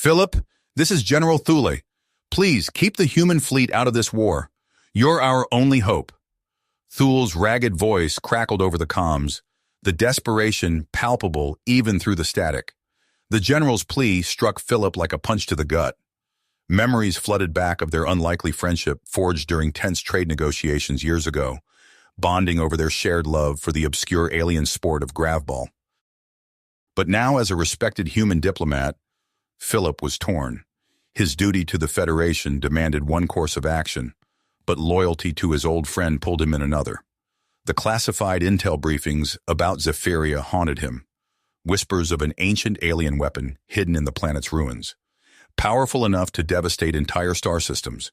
Philip, this is General Thule. Please keep the human fleet out of this war. You're our only hope. Thule's ragged voice crackled over the comms, the desperation palpable even through the static. The general's plea struck Philip like a punch to the gut. Memories flooded back of their unlikely friendship forged during tense trade negotiations years ago, bonding over their shared love for the obscure alien sport of gravball. But now, as a respected human diplomat, Philip was torn. His duty to the Federation demanded one course of action, but loyalty to his old friend pulled him in another. The classified intel briefings about Zephyria haunted him, whispers of an ancient alien weapon hidden in the planet's ruins, powerful enough to devastate entire star systems.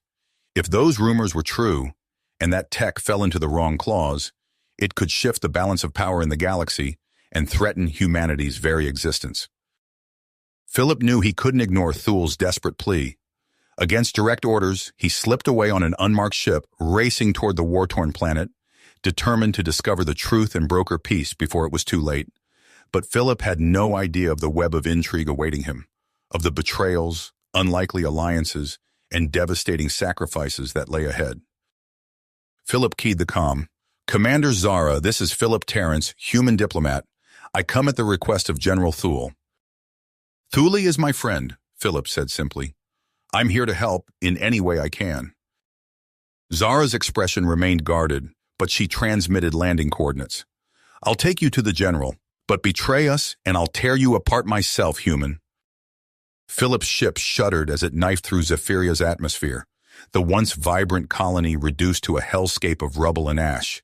If those rumors were true, and that tech fell into the wrong claws, it could shift the balance of power in the galaxy and threaten humanity's very existence. Philip knew he couldn't ignore Thule's desperate plea. Against direct orders, he slipped away on an unmarked ship, racing toward the war-torn planet, determined to discover the truth and broker peace before it was too late. But Philip had no idea of the web of intrigue awaiting him, of the betrayals, unlikely alliances, and devastating sacrifices that lay ahead. Philip keyed the comm. "Commander Zara, this is Philip Terrence, human diplomat. I come at the request of General Thule." "Thule is my friend," Philip said simply. "I'm here to help in any way I can." Zara's expression remained guarded, but she transmitted landing coordinates. "I'll take you to the general, but betray us and I'll tear you apart myself, human." Philip's ship shuddered as it knifed through Zephyrria's atmosphere, the once vibrant colony reduced to a hellscape of rubble and ash.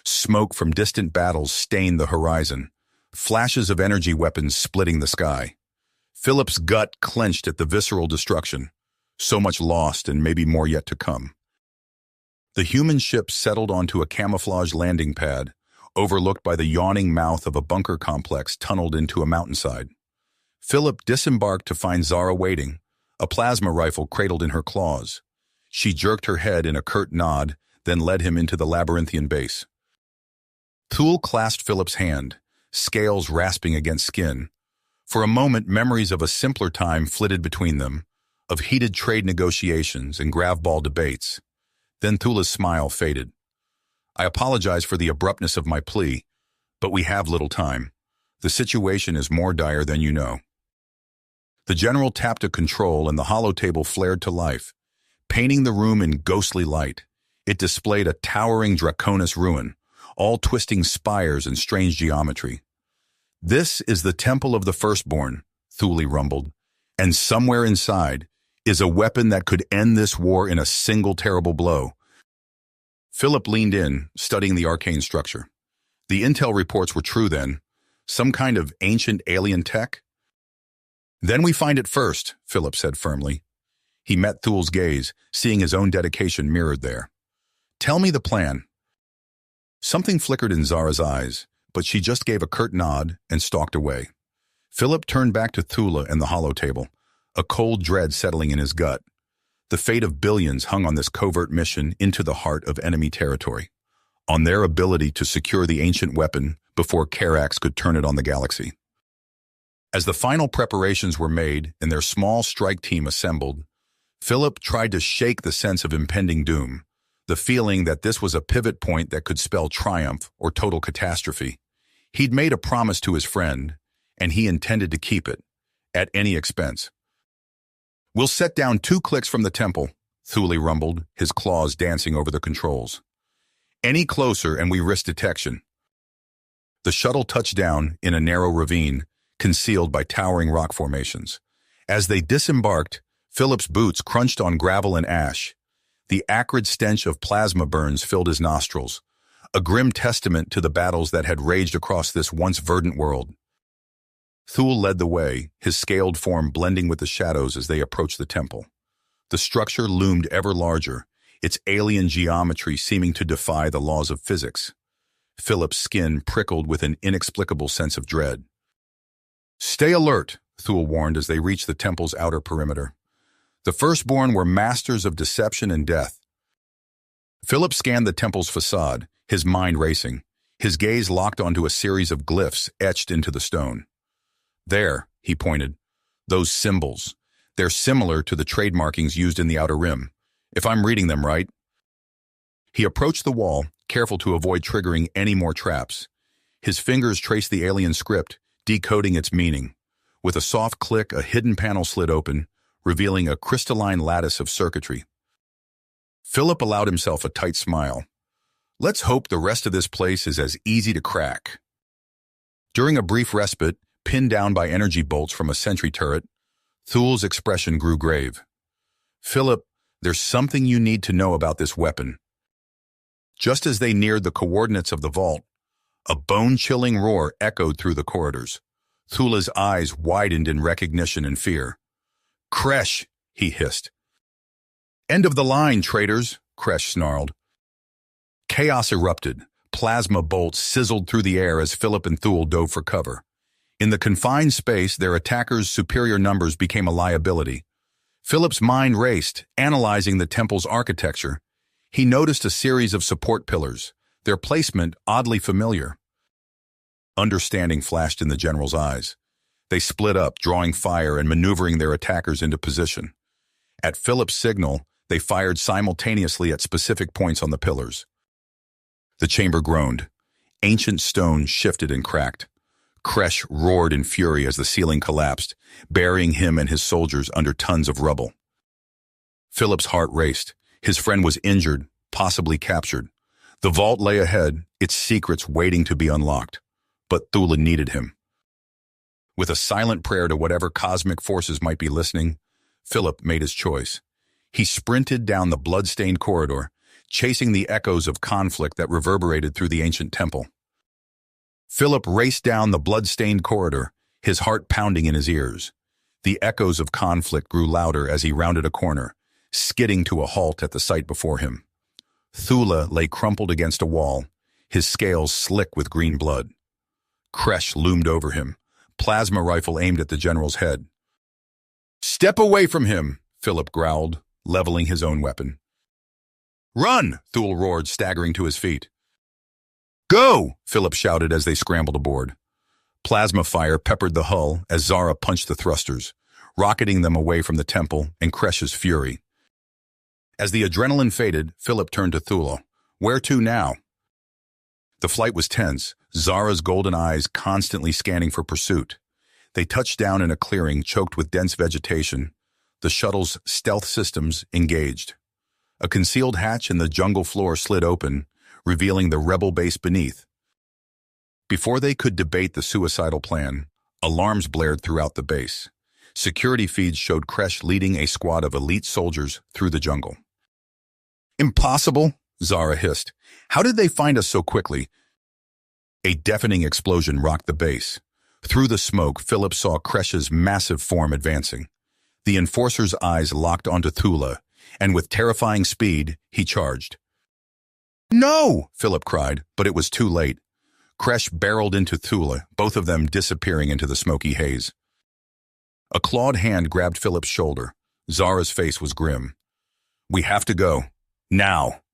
Smoke from distant battles stained the horizon, flashes of energy weapons splitting the sky. Philip's gut clenched at the visceral destruction. So much lost and maybe more yet to come. The human ship settled onto a camouflage landing pad, overlooked by the yawning mouth of a bunker complex tunneled into a mountainside. Philip disembarked to find Zara waiting, a plasma rifle cradled in her claws. She jerked her head in a curt nod, then led him into the labyrinthian base. Thule clasped Philip's hand, scales rasping against skin. For a moment, memories of a simpler time flitted between them, of heated trade negotiations and gravball debates. Then Thule's smile faded. "I apologize for the abruptness of my plea, but we have little time. The situation is more dire than you know." The general tapped a control and the holotable flared to life, painting the room in ghostly light. It displayed a towering Draconis ruin, all twisting spires and strange geometry. "This is the Temple of the Firstborn," Thule rumbled, "and somewhere inside is a weapon that could end this war in a single terrible blow." Philip leaned in, studying the arcane structure. The intel reports were true then. Some kind of ancient alien tech? "Then we find it first," Philip said firmly. He met Thule's gaze, seeing his own dedication mirrored there. "Tell me the plan." Something flickered in Zara's eyes, but she just gave a curt nod and stalked away. Philip turned back to Thule and the holotable, a cold dread settling in his gut. The fate of billions hung on this covert mission into the heart of enemy territory, on their ability to secure the ancient weapon before Karax could turn it on the galaxy. As the final preparations were made and their small strike team assembled, Philip tried to shake the sense of impending doom, the feeling that this was a pivot point that could spell triumph or total catastrophe. He'd made a promise to his friend, and he intended to keep it, at any expense. "We'll set down 2 clicks from the temple," Thule rumbled, his claws dancing over the controls. "Any closer and we risk detection." The shuttle touched down in a narrow ravine, concealed by towering rock formations. As they disembarked, Philip's boots crunched on gravel and ash. The acrid stench of plasma burns filled his nostrils, a grim testament to the battles that had raged across this once verdant world. Thule led the way, his scaled form blending with the shadows as they approached the temple. The structure loomed ever larger, its alien geometry seeming to defy the laws of physics. Philip's skin prickled with an inexplicable sense of dread. "Stay alert," Thule warned as they reached the temple's outer perimeter. The Firstborn were masters of deception and death. Philip scanned the temple's facade, his mind racing, his gaze locked onto a series of glyphs etched into the stone. "There," he pointed, "those symbols. They're similar to the trade markings used in the Outer Rim, if I'm reading them right. He approached the wall, careful to avoid triggering any more traps. His fingers traced the alien script, decoding its meaning. With a soft click, a hidden panel slid open, revealing a crystalline lattice of circuitry. Philip allowed himself a tight smile. Let's hope the rest of this place is as easy to crack. During a brief respite, pinned down by energy bolts from a sentry turret, Thul's expression grew grave. Philip, there's something you need to know about this weapon. Just as they neared the coordinates of the vault, a bone-chilling roar echoed through the corridors. Thula's eyes widened in recognition and fear. Kresh, he hissed. End of the line, traitors, Kresh snarled. Chaos erupted. Plasma bolts sizzled through the air as Philip and Thul dove for cover. In the confined space, their attackers' superior numbers became a liability. Philip's mind raced, analyzing the temple's architecture. He noticed a series of support pillars, their placement oddly familiar. Understanding flashed in the general's eyes. They split up, drawing fire and maneuvering their attackers into position. At Philip's signal, they fired simultaneously at specific points on the pillars. The chamber groaned. Ancient stone shifted and cracked. Kresh roared in fury as the ceiling collapsed, burying him and his soldiers under tons of rubble. Philip's heart raced. His friend was injured, possibly captured. The vault lay ahead, its secrets waiting to be unlocked. But Thula needed him. With a silent prayer to whatever cosmic forces might be listening, Philip made his choice. He sprinted down the blood-stained corridor, chasing the echoes of conflict that reverberated through the ancient temple. Philip raced down the blood-stained corridor, his heart pounding in his ears. The echoes of conflict grew louder as he rounded a corner, skidding to a halt at the sight before him. Thula lay crumpled against a wall, his scales slick with green blood. Kresh loomed over him, plasma rifle aimed at the general's head. "Step away from him," Philip growled, leveling his own weapon. "Run!" Thul roared, staggering to his feet. "Go!" Philip shouted as they scrambled aboard. Plasma fire peppered the hull as Zara punched the thrusters, rocketing them away from the temple and Kresh's fury. As the adrenaline faded, Philip turned to Thula. Where to now? The flight was tense, Zara's golden eyes constantly scanning for pursuit. They touched down in a clearing choked with dense vegetation, the shuttle's stealth systems engaged. A concealed hatch in the jungle floor slid open, revealing the rebel base beneath. Before they could debate the suicidal plan, alarms blared throughout the base. Security feeds showed Kresh leading a squad of elite soldiers through the jungle. "Impossible," Zara hissed. "How did they find us so quickly?" A deafening explosion rocked the base. Through the smoke, Philip saw Kresh's massive form advancing. The enforcer's eyes locked onto Thula, and with terrifying speed, he charged. "No!" Philip cried, but it was too late. Kresh barreled into Thula, both of them disappearing into the smoky haze. A clawed hand grabbed Philip's shoulder. Zara's face was grim. "We have to go. Now!"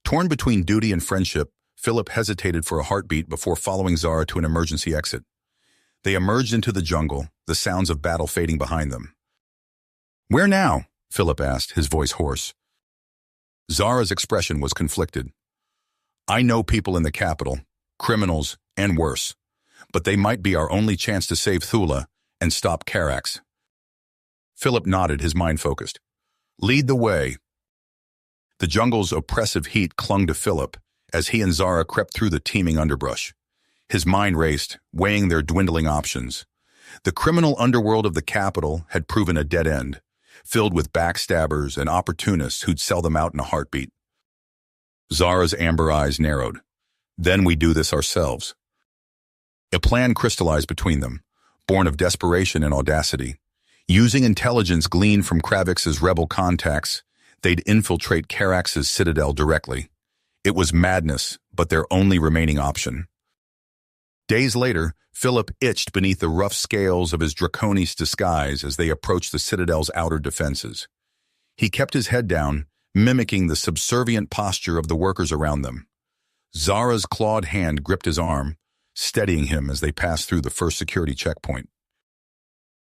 Torn between duty and friendship, Philip hesitated for a heartbeat before following Zara to an emergency exit. They emerged into the jungle, the sounds of battle fading behind them. "Where now?" Philip asked, his voice hoarse. Zara's expression was conflicted. "I know people in the capital, criminals and worse, but they might be our only chance to save Thula and stop Karax." Philip nodded, his mind focused. "Lead the way." The jungle's oppressive heat clung to Philip as he and Zara crept through the teeming underbrush. His mind raced, weighing their dwindling options. The criminal underworld of the capital had proven a dead end, filled with backstabbers and opportunists who'd sell them out in a heartbeat. Zara's amber eyes narrowed. "Then we do this ourselves." A plan crystallized between them, born of desperation and audacity. Using intelligence gleaned from Kravix's rebel contacts, they'd infiltrate Karax's citadel directly. It was madness, but their only remaining option. Days later, Philip itched beneath the rough scales of his Draconis disguise as they approached the citadel's outer defenses. He kept his head down, mimicking the subservient posture of the workers around them. Zara's clawed hand gripped his arm, steadying him as they passed through the first security checkpoint.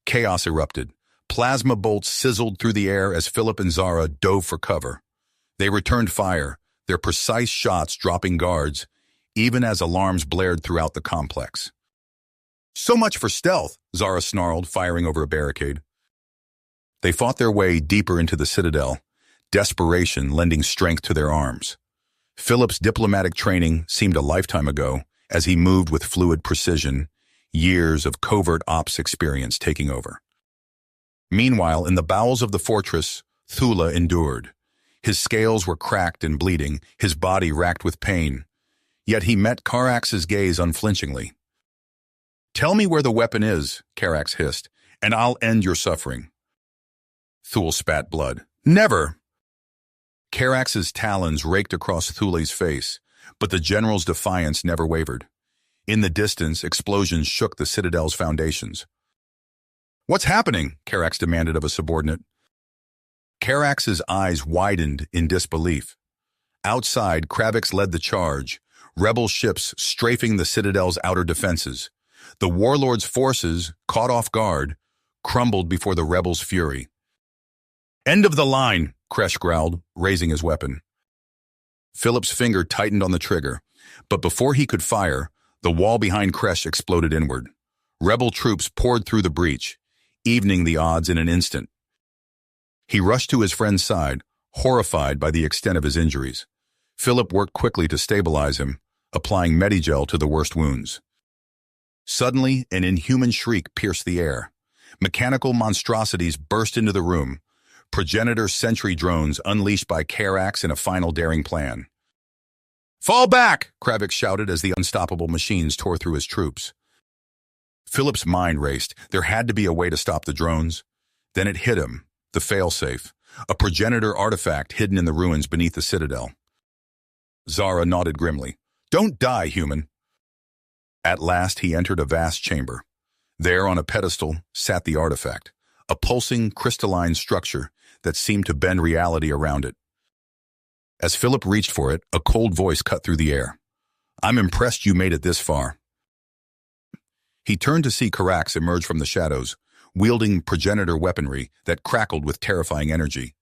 Chaos erupted. Plasma bolts sizzled through the air as Philip and Zara dove for cover. They returned fire, their precise shots dropping guards, even as alarms blared throughout the complex. "So much for stealth," Zara snarled, firing over a barricade. They fought their way deeper into the citadel, desperation lending strength to their arms. Philip's diplomatic training seemed a lifetime ago as he moved with fluid precision, years of covert ops experience taking over. Meanwhile, in the bowels of the fortress, Thula endured. His scales were cracked and bleeding, his body racked with pain. Yet he met Karax's gaze unflinchingly. "Tell me where the weapon is," Karax hissed, "and I'll end your suffering." Thule spat blood. "Never!" Karax's talons raked across Thule's face, but the general's defiance never wavered. In the distance, explosions shook the citadel's foundations. "What's happening?" Karax demanded of a subordinate. Karax's eyes widened in disbelief. Outside, Kravix led the charge, rebel ships strafing the citadel's outer defenses. The warlord's forces, caught off guard, crumbled before the rebels' fury. "End of the line," Kresh growled, raising his weapon. Philip's finger tightened on the trigger, but before he could fire, the wall behind Kresh exploded inward. Rebel troops poured through the breach, evening the odds in an instant. He rushed to his friend's side, horrified by the extent of his injuries. Philip worked quickly to stabilize him, applying Medigel to the worst wounds. Suddenly, an inhuman shriek pierced the air. Mechanical monstrosities burst into the room, progenitor sentry drones unleashed by Karax in a final daring plan. "Fall back!" Kravix shouted as the unstoppable machines tore through his troops. Philip's mind raced. There had to be a way to stop the drones. Then it hit him, the failsafe, a progenitor artifact hidden in the ruins beneath the citadel. Zara nodded grimly. "Don't die, human." At last he entered a vast chamber. There on a pedestal sat the artifact, a pulsing, crystalline structure that seemed to bend reality around it. As Philip reached for it, a cold voice cut through the air. "I'm impressed you made it this far." He turned to see Karax emerge from the shadows, wielding progenitor weaponry that crackled with terrifying energy.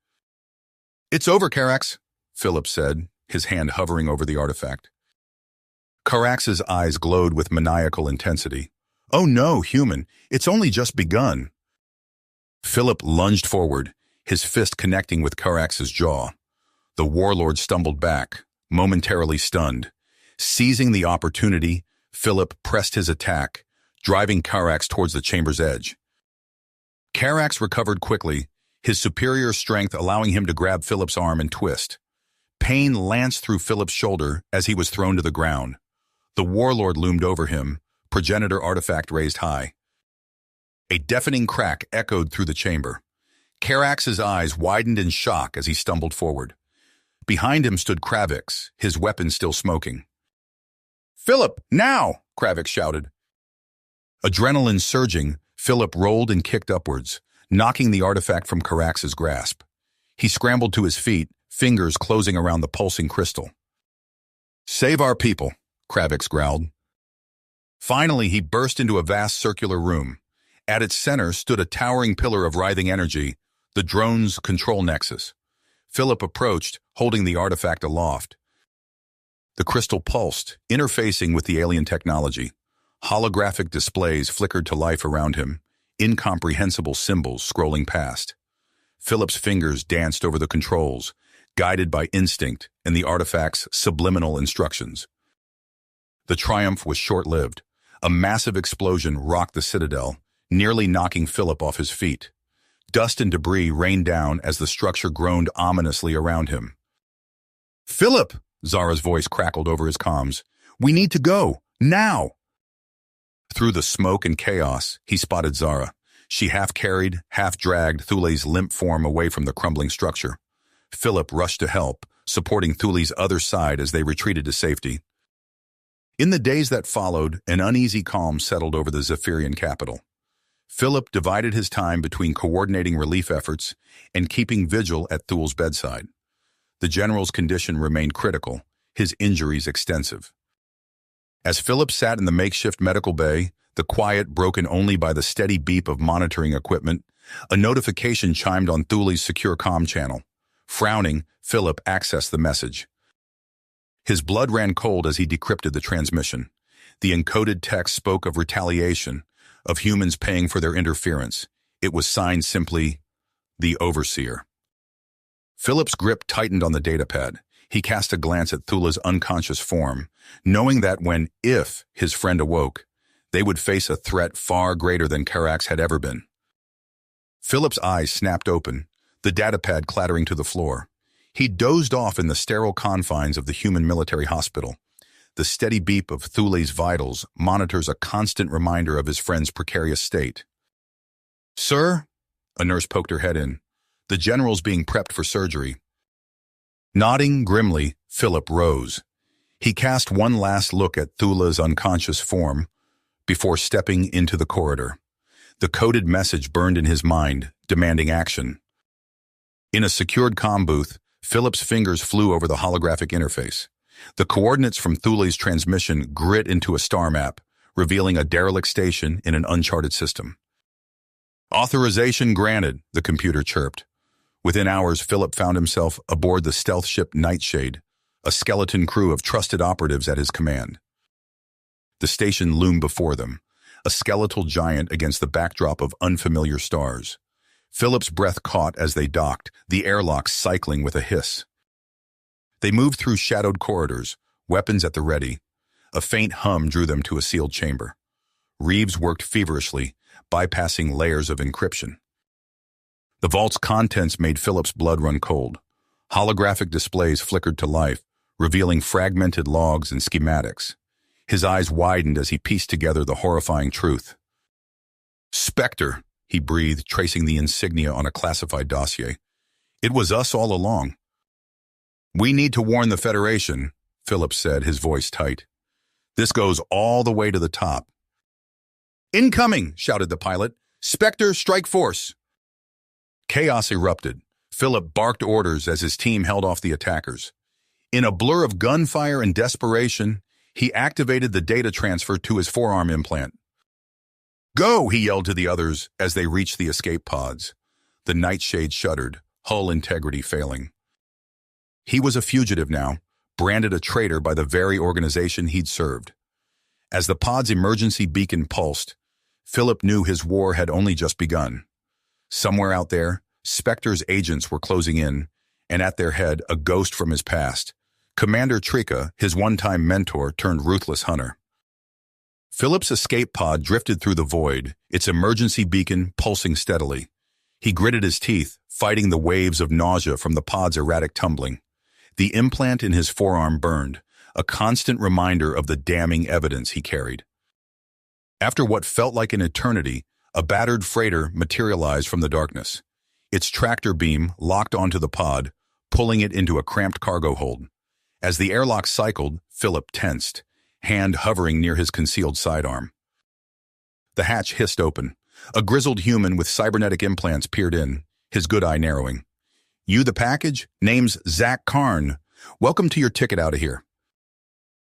"It's over, Karax," Philip said, his hand hovering over the artifact. Karax's eyes glowed with maniacal intensity. "Oh no, human, it's only just begun." Philip lunged forward, his fist connecting with Karax's jaw. The warlord stumbled back, momentarily stunned. Seizing the opportunity, Philip pressed his attack, driving Karax towards the chamber's edge. Karax recovered quickly, his superior strength allowing him to grab Philip's arm and twist. Pain lanced through Philip's shoulder as he was thrown to the ground. The warlord loomed over him, progenitor artifact raised high. A deafening crack echoed through the chamber. Karax's eyes widened in shock as he stumbled forward. Behind him stood Kravix, his weapon still smoking. "Philip, now!" Kravix shouted. Adrenaline surging, Philip rolled and kicked upwards, knocking the artifact from Karax's grasp. He scrambled to his feet, fingers closing around the pulsing crystal. "Save our people," Kravix growled. Finally, he burst into a vast circular room. At its center stood a towering pillar of writhing energy, the drone's control nexus. Philip approached, holding the artifact aloft. The crystal pulsed, interfacing with the alien technology. Holographic displays flickered to life around him, incomprehensible symbols scrolling past. Philip's fingers danced over the controls, guided by instinct and the artifact's subliminal instructions. The triumph was short-lived. A massive explosion rocked the citadel, nearly knocking Philip off his feet. Dust and debris rained down as the structure groaned ominously around him. "Philip!" Zara's voice crackled over his comms. "We need to go, now!" Through the smoke and chaos, he spotted Zara. She half-carried, half-dragged Thule's limp form away from the crumbling structure. Philip rushed to help, supporting Thule's other side as they retreated to safety. In the days that followed, an uneasy calm settled over the Zephyrian capital. Philip divided his time between coordinating relief efforts and keeping vigil at Thule's bedside. The general's condition remained critical, his injuries extensive. As Philip sat in the makeshift medical bay, the quiet broken only by the steady beep of monitoring equipment, a notification chimed on Thule's secure comm channel. Frowning, Philip accessed the message. His blood ran cold as he decrypted the transmission. The encoded text spoke of retaliation, of humans paying for their interference. It was signed simply, the Overseer. Philip's grip tightened on the datapad. He cast a glance at Thule's unconscious form, knowing that if his friend awoke, they would face a threat far greater than Karak's had ever been. Philip's eyes snapped open, the datapad clattering to the floor. He dozed off in the sterile confines of the human military hospital. The steady beep of Thule's vitals monitors a constant reminder of his friend's precarious state. "Sir?" A nurse poked her head in. "The general's being prepped for surgery." Nodding grimly, Philip rose. He cast one last look at Thule's unconscious form before stepping into the corridor. The coded message burned in his mind, demanding action. In a secured comm booth, Philip's fingers flew over the holographic interface. The coordinates from Thule's transmission grit into a star map, revealing a derelict station in an uncharted system. "Authorization granted," the computer chirped. Within hours, Philip found himself aboard the stealth ship Nightshade, a skeleton crew of trusted operatives at his command. The station loomed before them, a skeletal giant against the backdrop of unfamiliar stars. Philip's breath caught as they docked, the airlock cycling with a hiss. They moved through shadowed corridors, weapons at the ready. A faint hum drew them to a sealed chamber. Reeves worked feverishly, bypassing layers of encryption. The vault's contents made Philip's blood run cold. Holographic displays flickered to life, revealing fragmented logs and schematics. His eyes widened as he pieced together the horrifying truth. "Spectre," he breathed, tracing the insignia on a classified dossier. "It was us all along." "We need to warn the Federation," Philip said, his voice tight. "This goes all the way to the top." "Incoming!" shouted the pilot. "Spectre, strike force!" Chaos erupted. Philip barked orders as his team held off the attackers. In a blur of gunfire and desperation, he activated the data transfer to his forearm implant. "Go!" he yelled to the others as they reached the escape pods. The Nightshade shuddered, hull integrity failing. He was a fugitive now, branded a traitor by the very organization he'd served. As the pod's emergency beacon pulsed, Philip knew his war had only just begun. Somewhere out there, Spectre's agents were closing in, and at their head, a ghost from his past. Commander Trika, his one-time mentor turned ruthless hunter. Philip's escape pod drifted through the void, its emergency beacon pulsing steadily. He gritted his teeth, fighting the waves of nausea from the pod's erratic tumbling. The implant in his forearm burned, a constant reminder of the damning evidence he carried. After what felt like an eternity, a battered freighter materialized from the darkness. Its tractor beam locked onto the pod, pulling it into a cramped cargo hold. As the airlock cycled, Philip tensed, hand hovering near his concealed sidearm. The hatch hissed open. A grizzled human with cybernetic implants peered in, his good eye narrowing. "You the package? Name's Zach Karn. Welcome to your ticket out of here."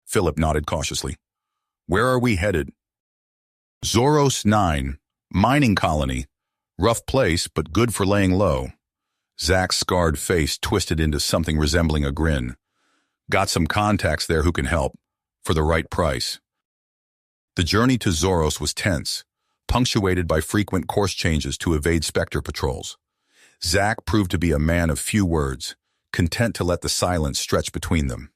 Philip nodded cautiously. "Where are we headed?" "Zoros 9, mining colony. Rough place, but good for laying low." Zach's scarred face twisted into something resembling a grin. "Got some contacts there who can help, for the right price." The journey to Zoros was tense, punctuated by frequent course changes to evade Spectre patrols. Zach proved to be a man of few words, content to let the silence stretch between them.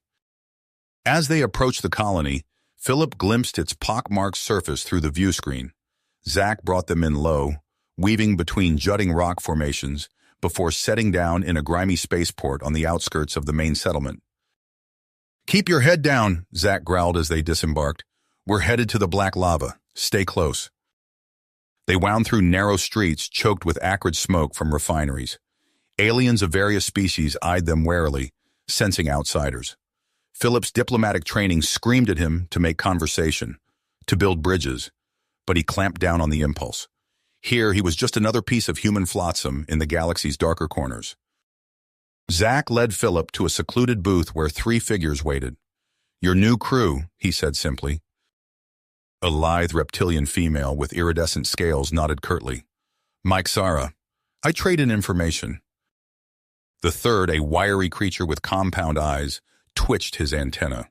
As they approached the colony, Philip glimpsed its pockmarked surface through the view screen. Zach brought them in low, weaving between jutting rock formations before setting down in a grimy spaceport on the outskirts of the main settlement. "Keep your head down," Zach growled as they disembarked. "We're headed to the black lava. Stay close." They wound through narrow streets choked with acrid smoke from refineries. Aliens of various species eyed them warily, sensing outsiders. Philip's diplomatic training screamed at him to make conversation, to build bridges, but he clamped down on the impulse. Here, he was just another piece of human flotsam in the galaxy's darker corners. Zach led Philip to a secluded booth where 3 figures waited. "Your new crew," he said simply. A lithe reptilian female with iridescent scales nodded curtly. Mike Sara, I trade in information. The third, a wiry creature with compound eyes, twitched his antenna.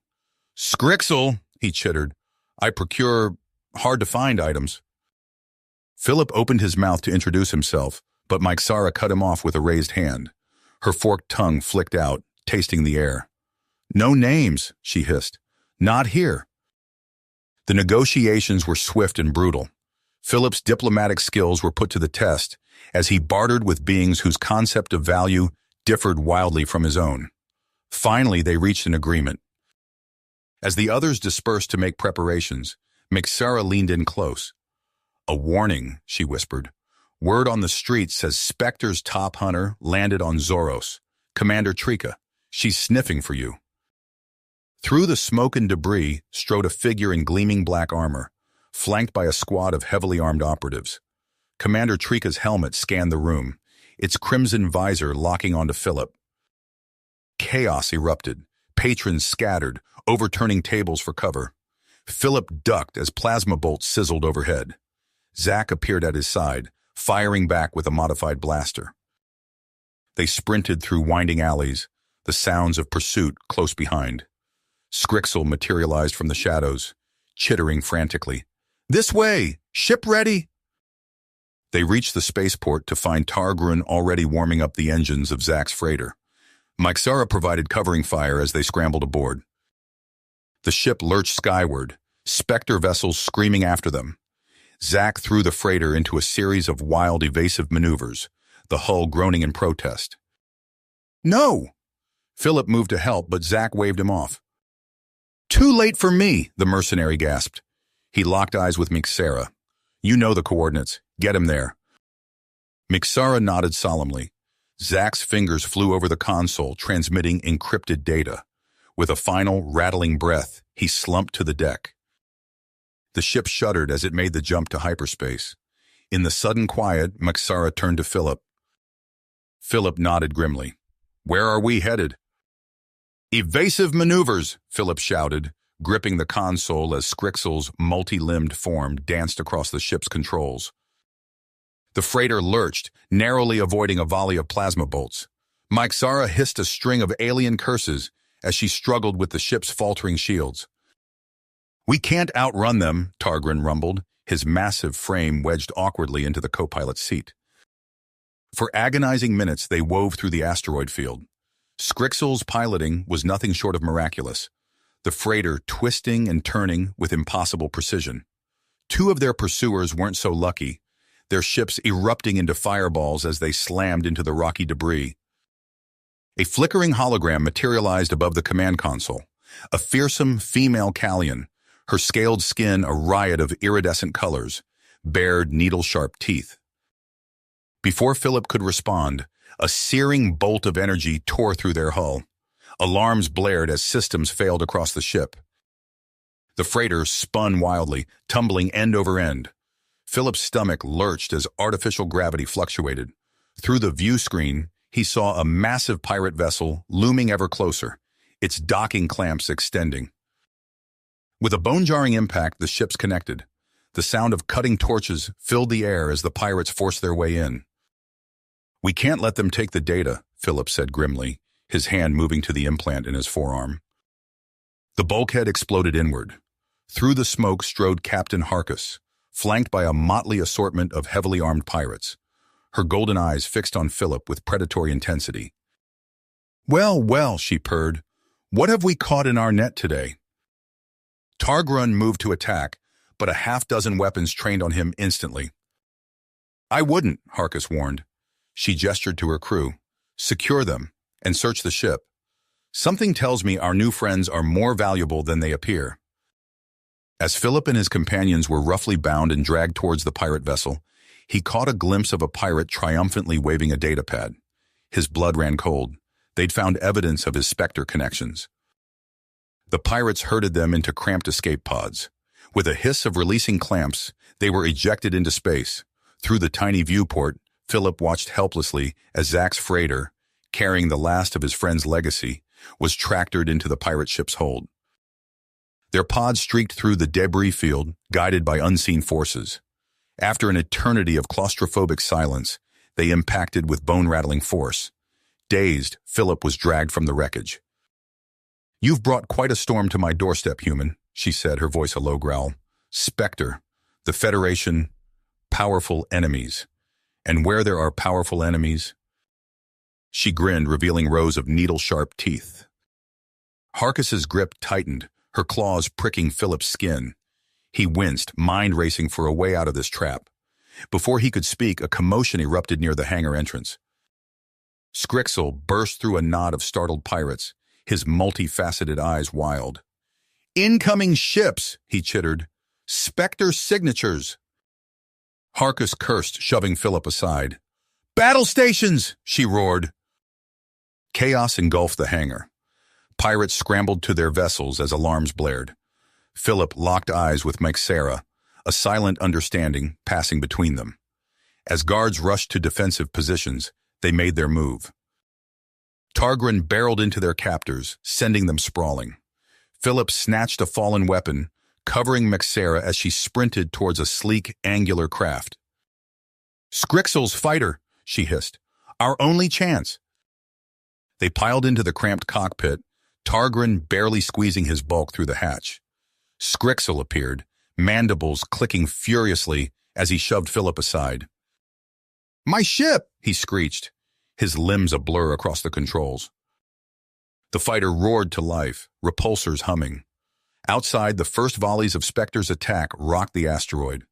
Scrixel, he chittered. I procure hard-to-find items. Philip opened his mouth to introduce himself, but Mike Sara cut him off with a raised hand. Her forked tongue flicked out, tasting the air. No names, she hissed. Not here. The negotiations were swift and brutal. Philip's diplomatic skills were put to the test as he bartered with beings whose concept of value differed wildly from his own. Finally, they reached an agreement. As the others dispersed to make preparations, Mixara leaned in close. A warning, she whispered. Word on the street says Spectre's top hunter landed on Zoros. Commander Trika, she's sniffing for you. Through the smoke and debris strode a figure in gleaming black armor, flanked by a squad of heavily armed operatives. Commander Trika's helmet scanned the room, its crimson visor locking onto Philip. Chaos erupted. Patrons scattered, overturning tables for cover. Philip ducked as plasma bolts sizzled overhead. Zack appeared at his side, firing back with a modified blaster. They sprinted through winding alleys, the sounds of pursuit close behind. Scrixel materialized from the shadows, chittering frantically. This way! Ship ready! They reached the spaceport to find Targrun already warming up the engines of Zack's freighter. Mixara provided covering fire as they scrambled aboard. The ship lurched skyward, Spectre vessels screaming after them. Zack threw the freighter into a series of wild, evasive maneuvers, the hull groaning in protest. No! Philip moved to help, but Zack waved him off. Too late for me, the mercenary gasped. He locked eyes with Mixara. You know the coordinates. Get him there. Mixara nodded solemnly. Zack's fingers flew over the console, transmitting encrypted data. With a final, rattling breath, he slumped to the deck. The ship shuddered as it made the jump to hyperspace. In the sudden quiet, Mixara turned to Philip. Philip nodded grimly. Where are we headed? Evasive maneuvers, Philip shouted, gripping the console as Scrixel's multi-limbed form danced across the ship's controls. The freighter lurched, narrowly avoiding a volley of plasma bolts. Mixara hissed a string of alien curses as she struggled with the ship's faltering shields. We can't outrun them, Targrun rumbled, his massive frame wedged awkwardly into the co-pilot's seat. For agonizing minutes, they wove through the asteroid field. Scrixel's piloting was nothing short of miraculous, the freighter twisting and turning with impossible precision. Two of their pursuers weren't so lucky, their ships erupting into fireballs as they slammed into the rocky debris. A flickering hologram materialized above the command console, a fearsome female Callion, her scaled skin a riot of iridescent colors, bared needle-sharp teeth. Before Philip could respond, a searing bolt of energy tore through their hull. Alarms blared as systems failed across the ship. The freighter spun wildly, tumbling end over end. Philip's stomach lurched as artificial gravity fluctuated. Through the view screen, he saw a massive pirate vessel looming ever closer, its docking clamps extending. With a bone-jarring impact, the ships connected. The sound of cutting torches filled the air as the pirates forced their way in. We can't let them take the data, Philip said grimly, his hand moving to the implant in his forearm. The bulkhead exploded inward. Through the smoke strode Captain Harkus, flanked by a motley assortment of heavily armed pirates, her golden eyes fixed on Philip with predatory intensity. Well, well, she purred. What have we caught in our net today? Targrun moved to attack, but a half-dozen weapons trained on him instantly. I wouldn't, Harkus warned. She gestured to her crew. Secure them, and search the ship. Something tells me our new friends are more valuable than they appear. As Philip and his companions were roughly bound and dragged towards the pirate vessel, he caught a glimpse of a pirate triumphantly waving a datapad. His blood ran cold. They'd found evidence of his Spectre connections. The pirates herded them into cramped escape pods. With a hiss of releasing clamps, they were ejected into space. Through the tiny viewport, Philip watched helplessly as Zack's freighter, carrying the last of his friend's legacy, was tractored into the pirate ship's hold. Their pods streaked through the debris field, guided by unseen forces. After an eternity of claustrophobic silence, they impacted with bone-rattling force. Dazed, Philip was dragged from the wreckage. "You've brought quite a storm to my doorstep, human," she said, her voice a low growl. "Spectre, the Federation, powerful enemies. And where there are powerful enemies..." She grinned, revealing rows of needle-sharp teeth. Harkis's grip tightened, her claws pricking Philip's skin. He winced, mind racing for a way out of this trap. Before he could speak, a commotion erupted near the hangar entrance. Scrixel burst through a knot of startled pirates, his multifaceted eyes wild. "Incoming ships," he chittered. "Spectre signatures." Harkis cursed, shoving Philip aside. "Battle stations!" she roared. Chaos engulfed the hangar. Pirates scrambled to their vessels as alarms blared. Philip locked eyes with Myxera, a silent understanding passing between them. As guards rushed to defensive positions, they made their move. Targrin barreled into their captors, sending them sprawling. Philip snatched a fallen weapon, covering Myxera as she sprinted towards a sleek, angular craft. "Scrixel's fighter," she hissed. "Our only chance." They piled into the cramped cockpit, Targrin barely squeezing his bulk through the hatch. Scrixel appeared, mandibles clicking furiously as he shoved Philip aside. "My ship!" he screeched, his limbs a blur across the controls. The fighter roared to life, repulsors humming. Outside, the first volleys of Spectre's attack rocked the asteroid.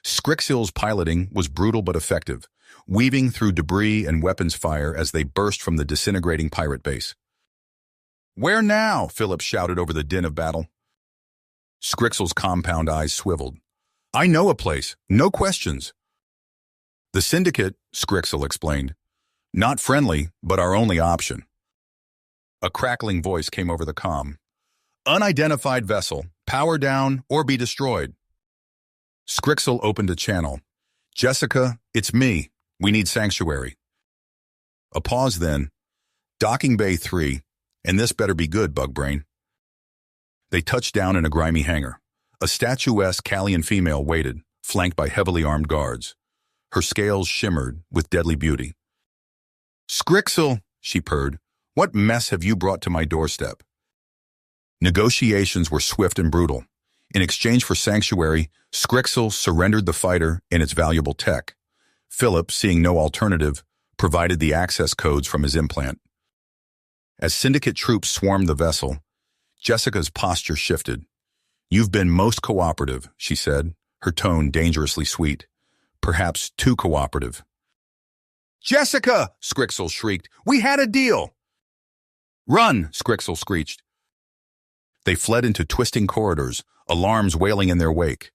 Scrixel's piloting was brutal but effective, weaving through debris and weapons fire as they burst from the disintegrating pirate base. "Where now?" Philip shouted over the din of battle. Scrixel's compound eyes swiveled. "I know a place, no questions." "The Syndicate," Scrixel explained. "Not friendly, but our only option." A crackling voice came over the comm. "Unidentified vessel, power down or be destroyed." Scrixel opened a channel. "Jessica, it's me. We need sanctuary." A pause then. "Docking Bay 3, and this better be good, Bugbrain." They touched down in a grimy hangar. A statuesque Callian female waited, flanked by heavily armed guards. Her scales shimmered with deadly beauty. "Scrixel," she purred, "what mess have you brought to my doorstep?" Negotiations were swift and brutal. In exchange for sanctuary, Scrixel surrendered the fighter and its valuable tech. Philip, seeing no alternative, provided the access codes from his implant. As Syndicate troops swarmed the vessel, Jessica's posture shifted. "You've been most cooperative," she said, her tone dangerously sweet. "Perhaps too cooperative." "Jessica!" Scrixel shrieked. "We had a deal!" "Run!" Scrixel screeched. They fled into twisting corridors, alarms wailing in their wake.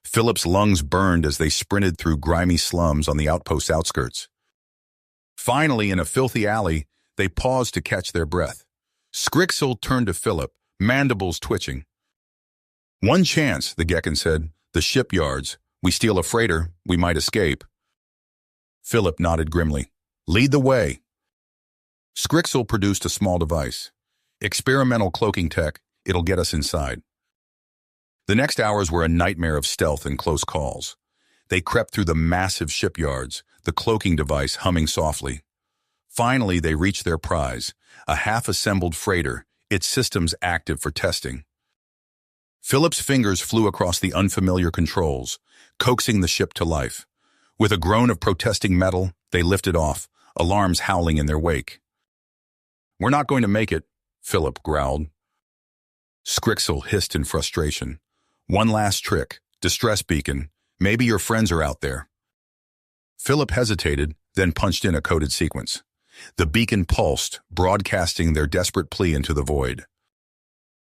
Philip's lungs burned as they sprinted through grimy slums on the outpost's outskirts. Finally, in a filthy alley, they paused to catch their breath. Scrixel turned to Philip, mandibles twitching. "One chance," the Gekken said. "The shipyards. We steal a freighter, we might escape." Philip nodded grimly. "Lead the way." Scrixel produced a small device. "Experimental cloaking tech, it'll get us inside." The next hours were a nightmare of stealth and close calls. They crept through the massive shipyards, the cloaking device humming softly. Finally, they reached their prize, a half-assembled freighter, its systems active for testing. Philip's fingers flew across the unfamiliar controls, coaxing the ship to life. With a groan of protesting metal, they lifted off, alarms howling in their wake. "We're not going to make it," Philip growled. Scrixel hissed in frustration. "One last trick, distress beacon. Maybe your friends are out there." Philip hesitated, then punched in a coded sequence. The beacon pulsed, broadcasting their desperate plea into the void.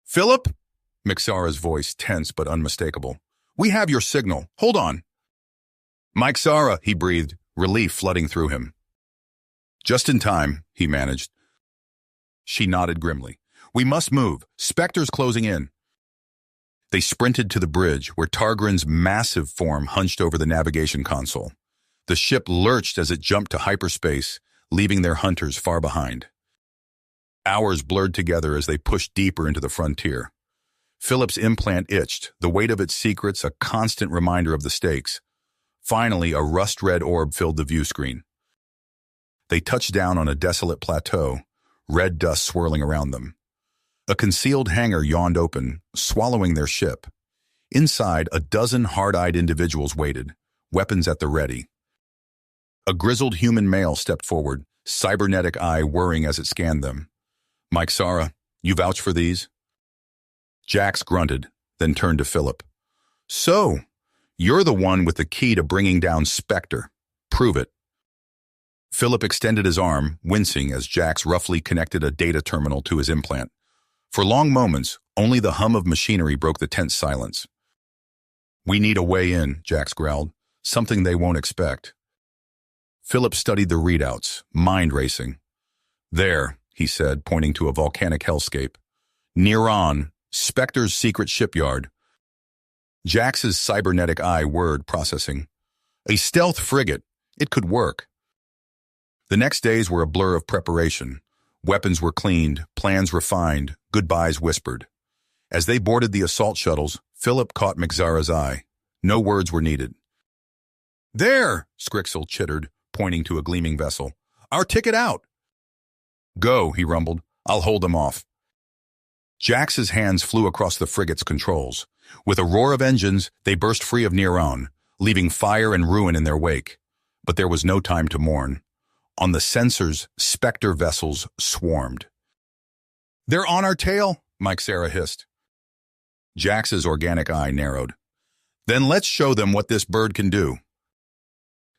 "Philip?" Myxera's voice tense but unmistakable. "We have your signal. Hold on." "Myxera," he breathed, relief flooding through him. "Just in time," he managed. She nodded grimly. "We must move. Spectre's closing in." They sprinted to the bridge, where Targrin's massive form hunched over the navigation console. The ship lurched as it jumped to hyperspace, leaving their hunters far behind. Hours blurred together as they pushed deeper into the frontier. Philip's implant itched, the weight of its secrets a constant reminder of the stakes. Finally, a rust-red orb filled the view screen. They touched down on a desolate plateau, red dust swirling around them. A concealed hangar yawned open, swallowing their ship. Inside, a dozen hard-eyed individuals waited, weapons at the ready. A grizzled human male stepped forward, cybernetic eye whirring as it scanned them. "Mike Sara, you vouch for these?" Jax grunted, then turned to Philip. "So, you're the one with the key to bringing down Spectre. Prove it." Philip extended his arm, wincing as Jax roughly connected a data terminal to his implant. For long moments, only the hum of machinery broke the tense silence. "We need a way in," Jax growled, "something they won't expect." Philip studied the readouts, mind racing. "There," he said, pointing to a volcanic hellscape. "Near Spectre's secret shipyard." Jax's cybernetic eye whirred, processing. A stealth frigate. It could work. The next days were a blur of preparation. Weapons were cleaned, plans refined, goodbyes whispered. As they boarded the assault shuttles, Philip caught Mixara's eye. No words were needed. "There!" Scrixel chittered, pointing to a gleaming vessel. "Our ticket out!" "Go," he rumbled. "I'll hold them off." Jax's hands flew across the frigate's controls. With a roar of engines, they burst free of Neron, leaving fire and ruin in their wake. But there was no time to mourn. On the sensors, Spectre vessels swarmed. "They're on our tail," Mike Sara hissed. Jax's organic eye narrowed. "Then let's show them what this bird can do."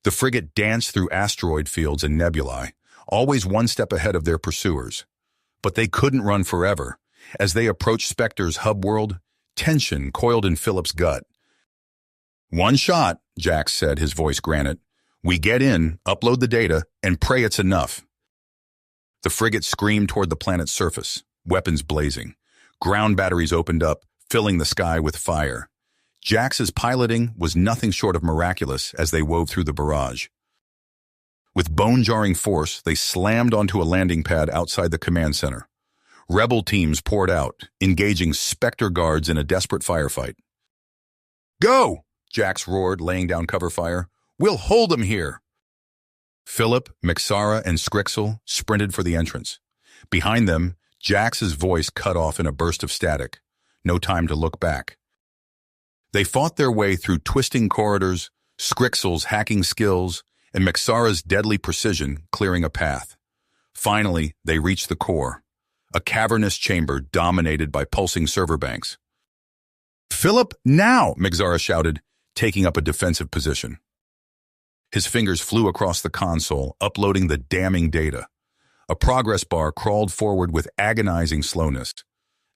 The frigate danced through asteroid fields and nebulae, always one step ahead of their pursuers. But they couldn't run forever. As they approached Spectre's hub world, tension coiled in Philip's gut. "One shot," Jax said, his voice granite. "We get in, upload the data, and pray it's enough." The frigate screamed toward the planet's surface, weapons blazing. Ground batteries opened up, filling the sky with fire. Jax's piloting was nothing short of miraculous as they wove through the barrage. With bone-jarring force, they slammed onto a landing pad outside the command center. Rebel teams poured out, engaging Spectre guards in a desperate firefight. "Go!" Jax roared, laying down cover fire. "We'll hold them here!" Philip, Mixara, and Scrixel sprinted for the entrance. Behind them, Jax's voice cut off in a burst of static. No time to look back. They fought their way through twisting corridors, Scrixel's hacking skills, and Mixara's deadly precision clearing a path. Finally, they reached the core, a cavernous chamber dominated by pulsing server banks. "Philip, now!" Mixara shouted, taking up a defensive position. His fingers flew across the console, uploading the damning data. A progress bar crawled forward with agonizing slowness.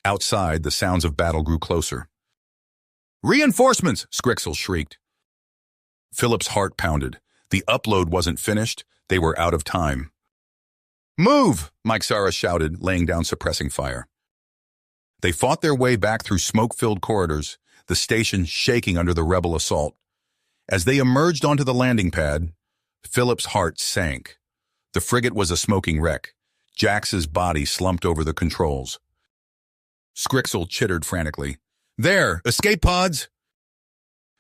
Outside, the sounds of battle grew closer. "Reinforcements!" Scrixel shrieked. Philip's heart pounded. The upload wasn't finished. They were out of time. "Move!" Mixara shouted, laying down suppressing fire. They fought their way back through smoke-filled corridors, the station shaking under the rebel assault. As they emerged onto the landing pad, Philip's heart sank. The frigate was a smoking wreck. Jax's body slumped over the controls. Scrixel chittered frantically. "There! Escape pods!"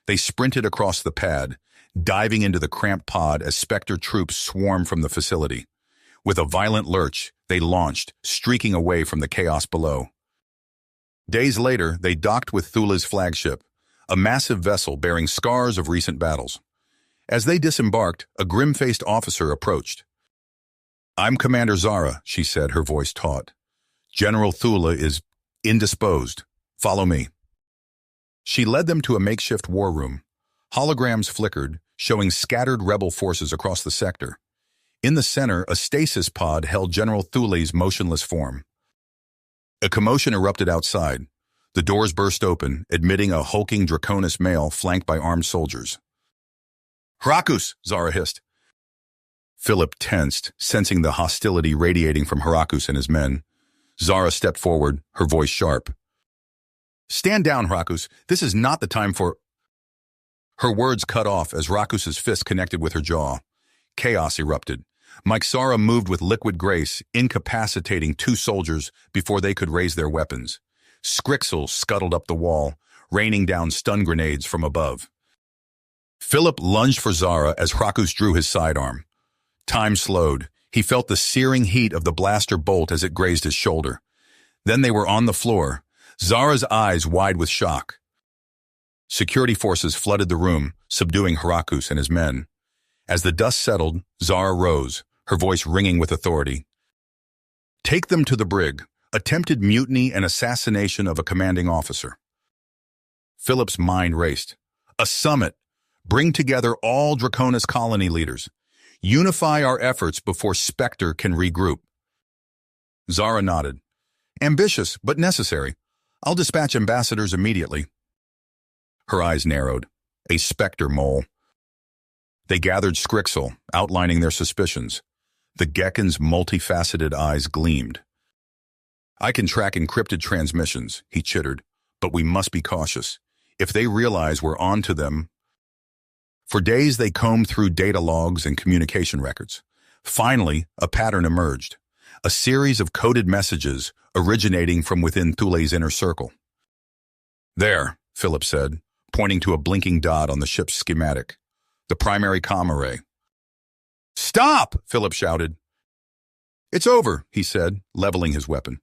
They sprinted across the pad, diving into the cramped pod as Spectre troops swarmed from the facility. With a violent lurch, they launched, streaking away from the chaos below. Days later, they docked with Thula's flagship, a massive vessel bearing scars of recent battles. As they disembarked, a grim-faced officer approached. "I'm Commander Zara," she said, her voice taut. "General Thula is indisposed. Follow me." She led them to a makeshift war room. Holograms flickered, showing scattered rebel forces across the sector. In the center, a stasis pod held General Thula's motionless form. A commotion erupted outside. The doors burst open, admitting a hulking Draconis male flanked by armed soldiers. "Herakus!" Zara hissed. Philip tensed, sensing the hostility radiating from Herakus and his men. Zara stepped forward, her voice sharp. "Stand down, Herakus. This is not the time for—" Her words cut off as Rakus's fist connected with her jaw. Chaos erupted. Mixara moved with liquid grace, incapacitating two soldiers before they could raise their weapons. Scrixel scuttled up the wall, raining down stun grenades from above. Philip lunged for Zara as Hrakus drew his sidearm. Time slowed. He felt the searing heat of the blaster bolt as it grazed his shoulder. Then they were on the floor, Zara's eyes wide with shock. Security forces flooded the room, subduing Hrakus and his men. As the dust settled, Zara rose, her voice ringing with authority. "Take them to the brig. Attempted mutiny and assassination of a commanding officer." Philip's mind raced. "A summit. Bring together all Draconis colony leaders. Unify our efforts before Spectre can regroup." Zara nodded. "Ambitious, but necessary. I'll dispatch ambassadors immediately." Her eyes narrowed. A Spectre mole. They gathered Scrixel, outlining their suspicions. The Gekkon's multifaceted eyes gleamed. "I can track encrypted transmissions," he chittered, "but we must be cautious. If they realize we're on to them..." For days they combed through data logs and communication records. Finally, a pattern emerged. A series of coded messages originating from within Thule's inner circle. "There," Philip said, pointing to a blinking dot on the ship's schematic. "The primary comm array." "Stop!" Philip shouted. "It's over," he said, leveling his weapon.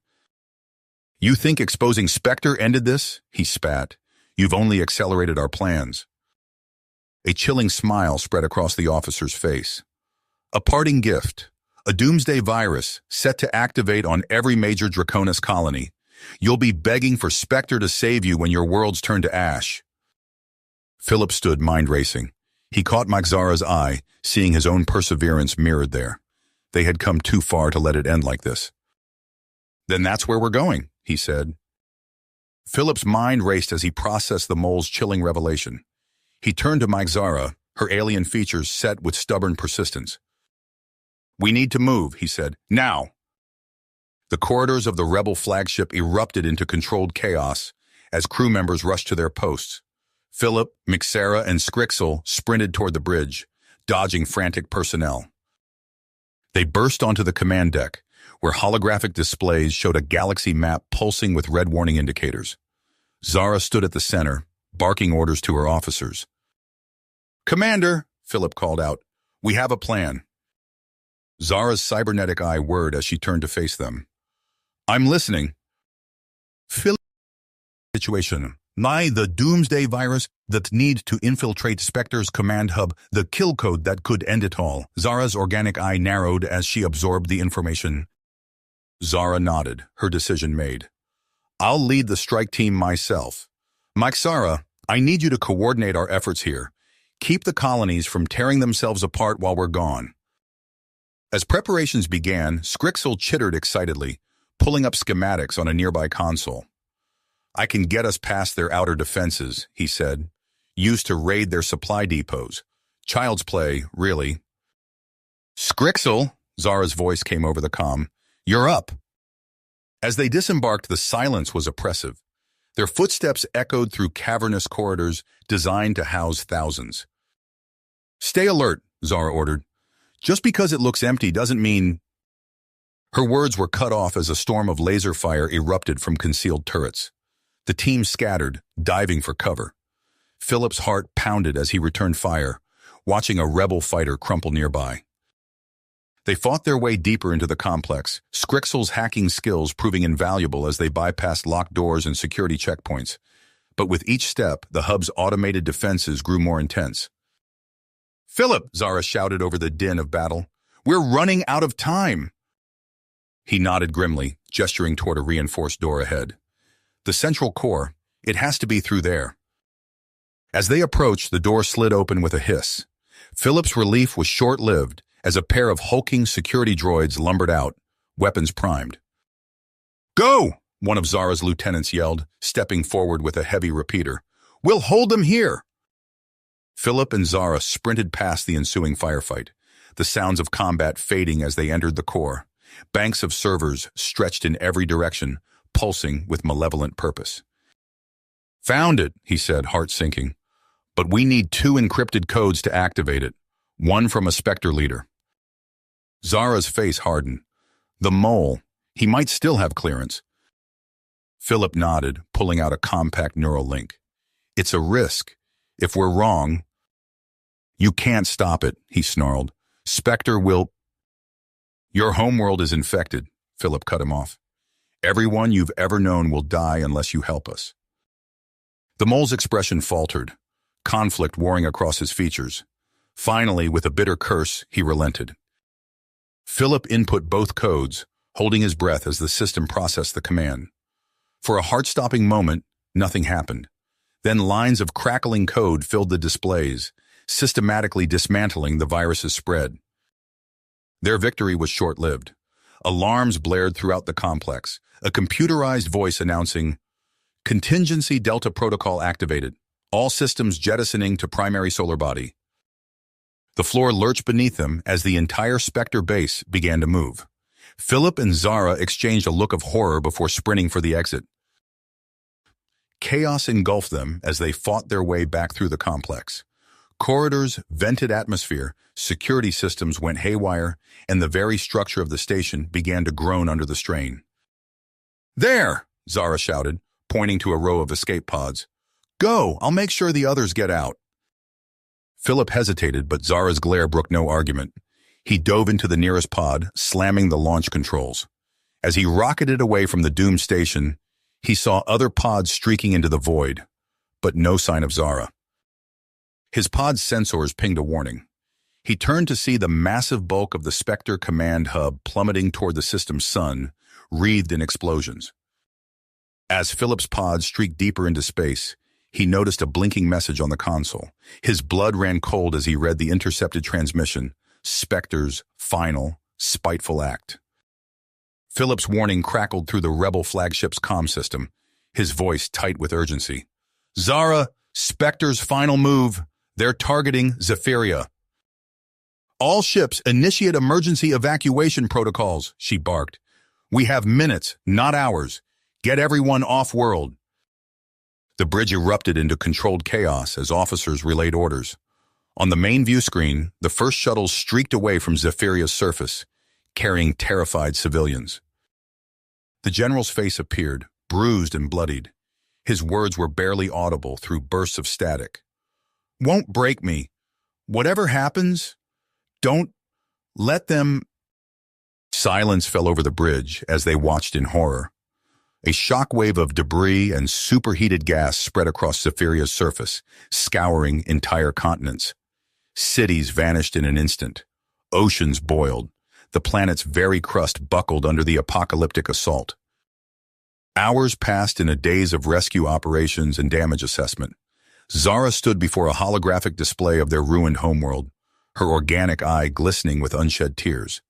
"You think exposing Spectre ended this?" He spat. "You've only accelerated our plans." A chilling smile spread across the officer's face. "A parting gift. A doomsday virus set to activate on every major Draconis colony. You'll be begging for Spectre to save you when your worlds turn to ash." Philip stood mind-racing. He caught Zara's eye, seeing his own perseverance mirrored there. They had come too far to let it end like this. "Then that's where we're going," he said. Philip's mind raced as he processed the mole's chilling revelation. He turned to Zara, her alien features set with stubborn persistence. "We need to move," he said. "Now!" The corridors of the rebel flagship erupted into controlled chaos as crew members rushed to their posts. Philip, Mixera, and Scrixel sprinted toward the bridge, dodging frantic personnel. They burst onto the command deck, where holographic displays showed a galaxy map pulsing with red warning indicators. Zara stood at the center, barking orders to her officers. "Commander," Philip called out, "we have a plan." Zara's cybernetic eye whirred as she turned to face them. "I'm listening." "Philip, situation. Nigh the doomsday virus that need to infiltrate Spectre's command hub, the kill code that could end it all." Zara's organic eye narrowed as she absorbed the information. Zara nodded, her decision made. "I'll lead the strike team myself. Mixera, I need you to coordinate our efforts here. Keep the colonies from tearing themselves apart while we're gone." As preparations began, Scrixel chittered excitedly, pulling up schematics on a nearby console. "I can get us past their outer defenses," he said. "Used to raid their supply depots. Child's play, really." "Scrixel," Zara's voice came over the comm, "you're up." As they disembarked, the silence was oppressive. Their footsteps echoed through cavernous corridors designed to house thousands. "Stay alert," Zara ordered. "Just because it looks empty doesn't mean—" Her words were cut off as a storm of laser fire erupted from concealed turrets. The team scattered, diving for cover. Philip's heart pounded as he returned fire, watching a rebel fighter crumple nearby. They fought their way deeper into the complex, Scrixel's hacking skills proving invaluable as they bypassed locked doors and security checkpoints. But with each step, the hub's automated defenses grew more intense. "Philip," Zara shouted over the din of battle, "we're running out of time." He nodded grimly, gesturing toward a reinforced door ahead. "The central core, it has to be through there." As they approached, the door slid open with a hiss. Philip's relief was short-lived as a pair of hulking security droids lumbered out, weapons primed. "Go!" one of Zara's lieutenants yelled, stepping forward with a heavy repeater. "We'll hold them here!" Philip and Zara sprinted past the ensuing firefight, the sounds of combat fading as they entered the core. Banks of servers stretched in every direction, pulsing with malevolent purpose. "Found it," he said, heart sinking. "But we need 2 encrypted codes to activate it, one from a Spectre leader." Zara's face hardened. The mole, he might still have clearance. Philip nodded, pulling out a compact neural link. It's a risk. If we're wrong, you can't stop it, he snarled. Spectre will... Your homeworld is infected, Philip cut him off. Everyone you've ever known will die unless you help us. The mole's expression faltered, conflict warring across his features. Finally, with a bitter curse, he relented. Philip input both codes, holding his breath as the system processed the command. For a heart-stopping moment, nothing happened. Then lines of crackling code filled the displays, systematically dismantling the virus's spread. Their victory was short-lived. Alarms blared throughout the complex, a computerized voice announcing, "Contingency Delta Protocol activated. All systems jettisoning to primary solar body." The floor lurched beneath them as the entire Spectre base began to move. Philip and Zara exchanged a look of horror before sprinting for the exit. Chaos engulfed them as they fought their way back through the complex. Corridors, vented atmosphere, security systems went haywire, and the very structure of the station began to groan under the strain. "There!" Zara shouted, pointing to a row of escape pods. "Go! I'll make sure the others get out." Philip hesitated, but Zara's glare brooked no argument. He dove into the nearest pod, slamming the launch controls. As he rocketed away from the doomed station, he saw other pods streaking into the void, but no sign of Zara. His pod's sensors pinged a warning. He turned to see the massive bulk of the Spectre command hub plummeting toward the system's sun, wreathed in explosions. As Philip's pod streaked deeper into space, he noticed a blinking message on the console. His blood ran cold as he read the intercepted transmission, Spectre's final, spiteful act. Philip's warning crackled through the rebel flagship's comm system, his voice tight with urgency. "Zara, Spectre's final move. They're targeting Zephyria." "All ships initiate emergency evacuation protocols," she barked. "We have minutes, not hours. Get everyone off-world." The bridge erupted into controlled chaos as officers relayed orders. On the main view screen, the first shuttles streaked away from Zephyria's surface, carrying terrified civilians. The general's face appeared, bruised and bloodied. His words were barely audible through bursts of static. "Won't break me. Whatever happens, don't let them..." Silence fell over the bridge as they watched in horror. A shockwave of debris and superheated gas spread across Zephyria's surface, scouring entire continents. Cities vanished in an instant. Oceans boiled. The planet's very crust buckled under the apocalyptic assault. Hours passed in a daze of rescue operations and damage assessment. Zara stood before a holographic display of their ruined homeworld, her organic eye glistening with unshed tears.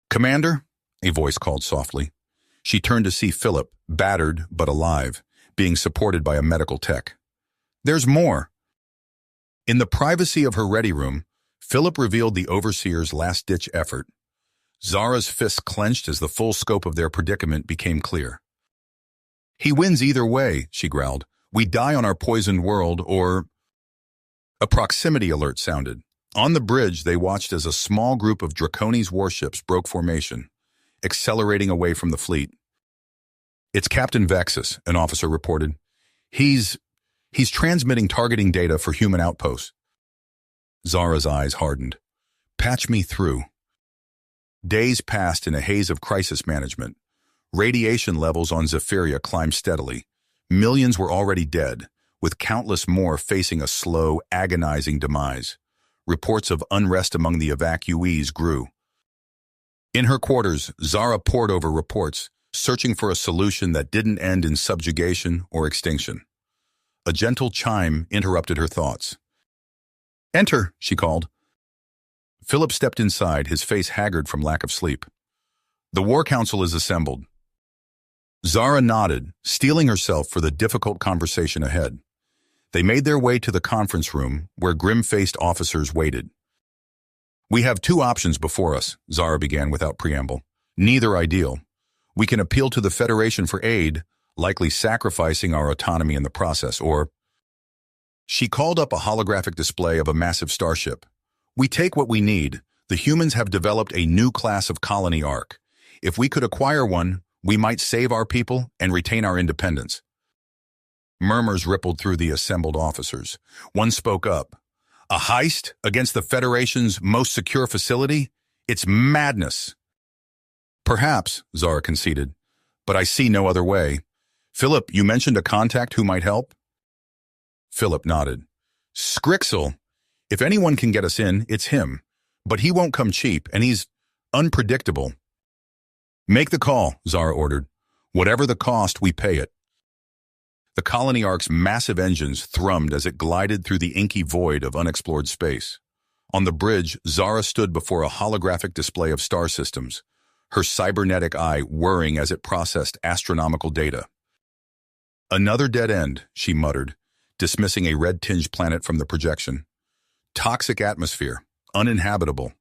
"Commander," a voice called softly. She turned to see Philip, battered but alive, being supported by a medical tech. "There's more." In the privacy of her ready room, Philip revealed the overseer's last-ditch effort. Zara's fists clenched as the full scope of their predicament became clear. "He wins either way," she growled. "We die on our poisoned world, or..." A proximity alert sounded. On the bridge, they watched as a small group of Draconis warships broke formation, accelerating away from the fleet. "It's Captain Vexus," an officer reported. He's transmitting targeting data for human outposts." Zara's eyes hardened. "Patch me through." Days passed in a haze of crisis management. Radiation levels on Zephyria climbed steadily. Millions were already dead, with countless more facing a slow, agonizing demise. Reports of unrest among the evacuees grew. In her quarters, Zara pored over reports, searching for a solution that didn't end in subjugation or extinction. A gentle chime interrupted her thoughts. "Enter," she called. Philip stepped inside, his face haggard from lack of sleep. "The War Council is assembled." Zara nodded, steeling herself for the difficult conversation ahead. They made their way to the conference room, where grim-faced officers waited. "We have two options before us," Zara began without preamble. "Neither ideal. We can appeal to the Federation for aid, likely sacrificing our autonomy in the process, or..." She called up a holographic display of a massive starship. "We take what we need. The humans have developed a new class of colony Arc. If we could acquire one, we might save our people and retain our independence. Murmurs rippled through the assembled officers. One spoke up. A heist against the Federation's most secure facility? It's madness. Perhaps, Zara conceded, but I see no other way. Philip, you mentioned a contact who might help? Philip nodded. Scrixel. If anyone can get us in, it's him. But he won't come cheap, and he's unpredictable. Make the call, Zara ordered. Whatever the cost, we pay it. The colony ark's massive engines thrummed as it glided through the inky void of unexplored space. On the bridge, Zara stood before a holographic display of star systems, her cybernetic eye whirring as it processed astronomical data. Another dead end, she muttered, dismissing a red-tinged planet from the projection. Toxic atmosphere, uninhabitable.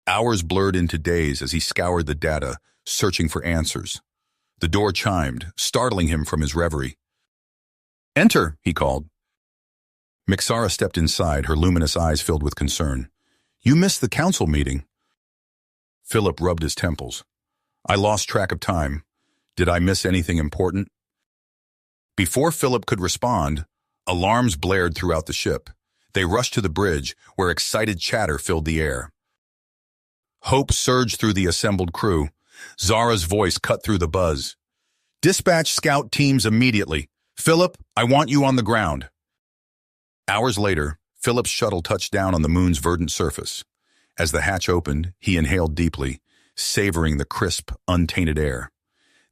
Hours blurred into days as he scoured the data, searching for answers. The door chimed, startling him from his reverie. Enter, he called. Mixara stepped inside, her luminous eyes filled with concern. You missed the council meeting. Philip rubbed his temples. I lost track of time. Did I miss anything important? Before Philip could respond, alarms blared throughout the ship. They rushed to the bridge, where excited chatter filled the air. Hope surged through the assembled crew. Zara's voice cut through the buzz. Dispatch scout teams immediately. Philip, I want you on the ground. Hours later, Philip's shuttle touched down on the moon's verdant surface. As the hatch opened, he inhaled deeply, savoring the crisp, untainted air.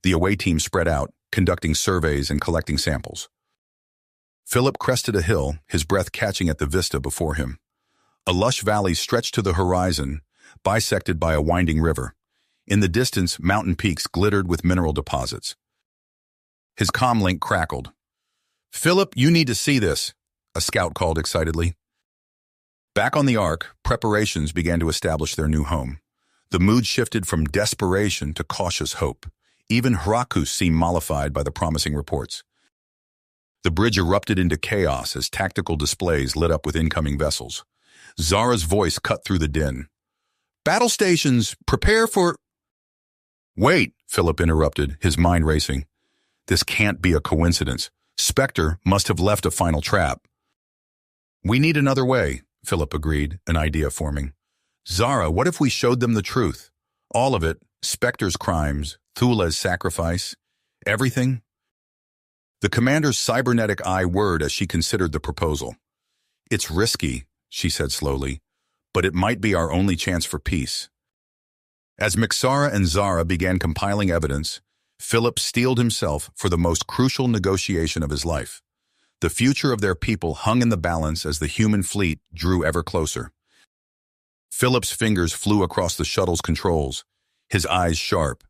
The away team spread out, conducting surveys and collecting samples. Philip crested a hill, his breath catching at the vista before him. A lush valley stretched to the horizon, bisected by a winding river. In the distance, mountain peaks glittered with mineral deposits. His comlink crackled. Philip, you need to see this, a scout called excitedly. Back on the Ark, preparations began to establish their new home. The mood shifted from desperation to cautious hope. Even Hrakus seemed mollified by the promising reports. The bridge erupted into chaos as tactical displays lit up with incoming vessels. Zara's voice cut through the din. Battle stations, prepare for... Wait, Philip interrupted, his mind racing. This can't be a coincidence. Spectre must have left a final trap. We need another way, Philip agreed, an idea forming. Zara, what if we showed them the truth? All of it, Spectre's crimes, Thula's sacrifice, everything? The commander's cybernetic eye whirred as she considered the proposal. It's risky, she said slowly, but it might be our only chance for peace. As Mixara and Zara began compiling evidence, Philip steeled himself for the most crucial negotiation of his life. The future of their people hung in the balance as the human fleet drew ever closer. Philip's fingers flew across the shuttle's controls, his eyes sharp.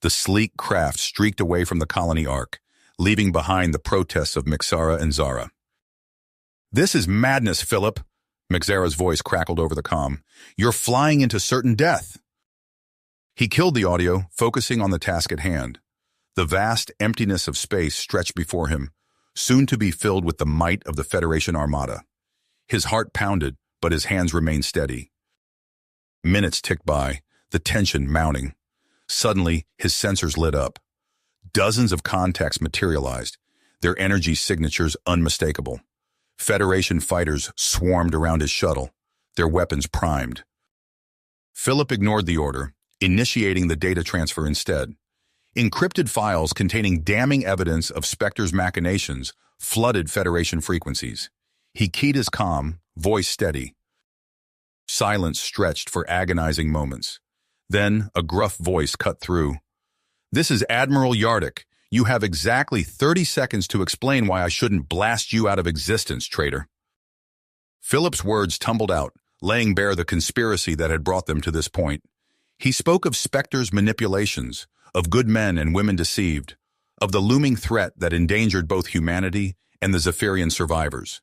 The sleek craft streaked away from the colony ark, leaving behind the protests of Mixara and Zara. This is madness, Philip, Mixara's voice crackled over the comm. You're flying into certain death. He killed the audio, focusing on the task at hand. The vast emptiness of space stretched before him, soon to be filled with the might of the Federation Armada. His heart pounded, but his hands remained steady. Minutes ticked by, the tension mounting. Suddenly, his sensors lit up. Dozens of contacts materialized, their energy signatures unmistakable. Federation fighters swarmed around his shuttle, their weapons primed. Philip ignored the order, initiating the data transfer instead. Encrypted files containing damning evidence of Spectre's machinations flooded Federation frequencies. He keyed his comm, voice steady. Silence stretched for agonizing moments. Then a gruff voice cut through. This is Admiral Yardik. You have exactly 30 seconds to explain why I shouldn't blast you out of existence, traitor. Philip's words tumbled out, laying bare the conspiracy that had brought them to this point. He spoke of Spectre's manipulations, of good men and women deceived, of the looming threat that endangered both humanity and the Zephyrian survivors.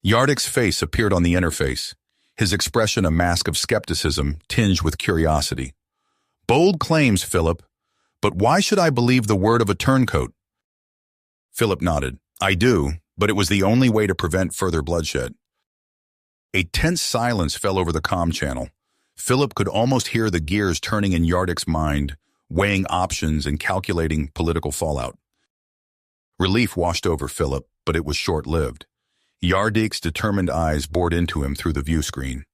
Yardik's face appeared on the interface, his expression a mask of skepticism tinged with curiosity. Bold claims, Philip, but why should I believe the word of a turncoat? Philip nodded. I do, but it was the only way to prevent further bloodshed. A tense silence fell over the comm channel. Philip could almost hear the gears turning in Yardik's mind, weighing options and calculating political fallout. Relief washed over Philip, but it was short-lived. Yardik's determined eyes bored into him through the view screen.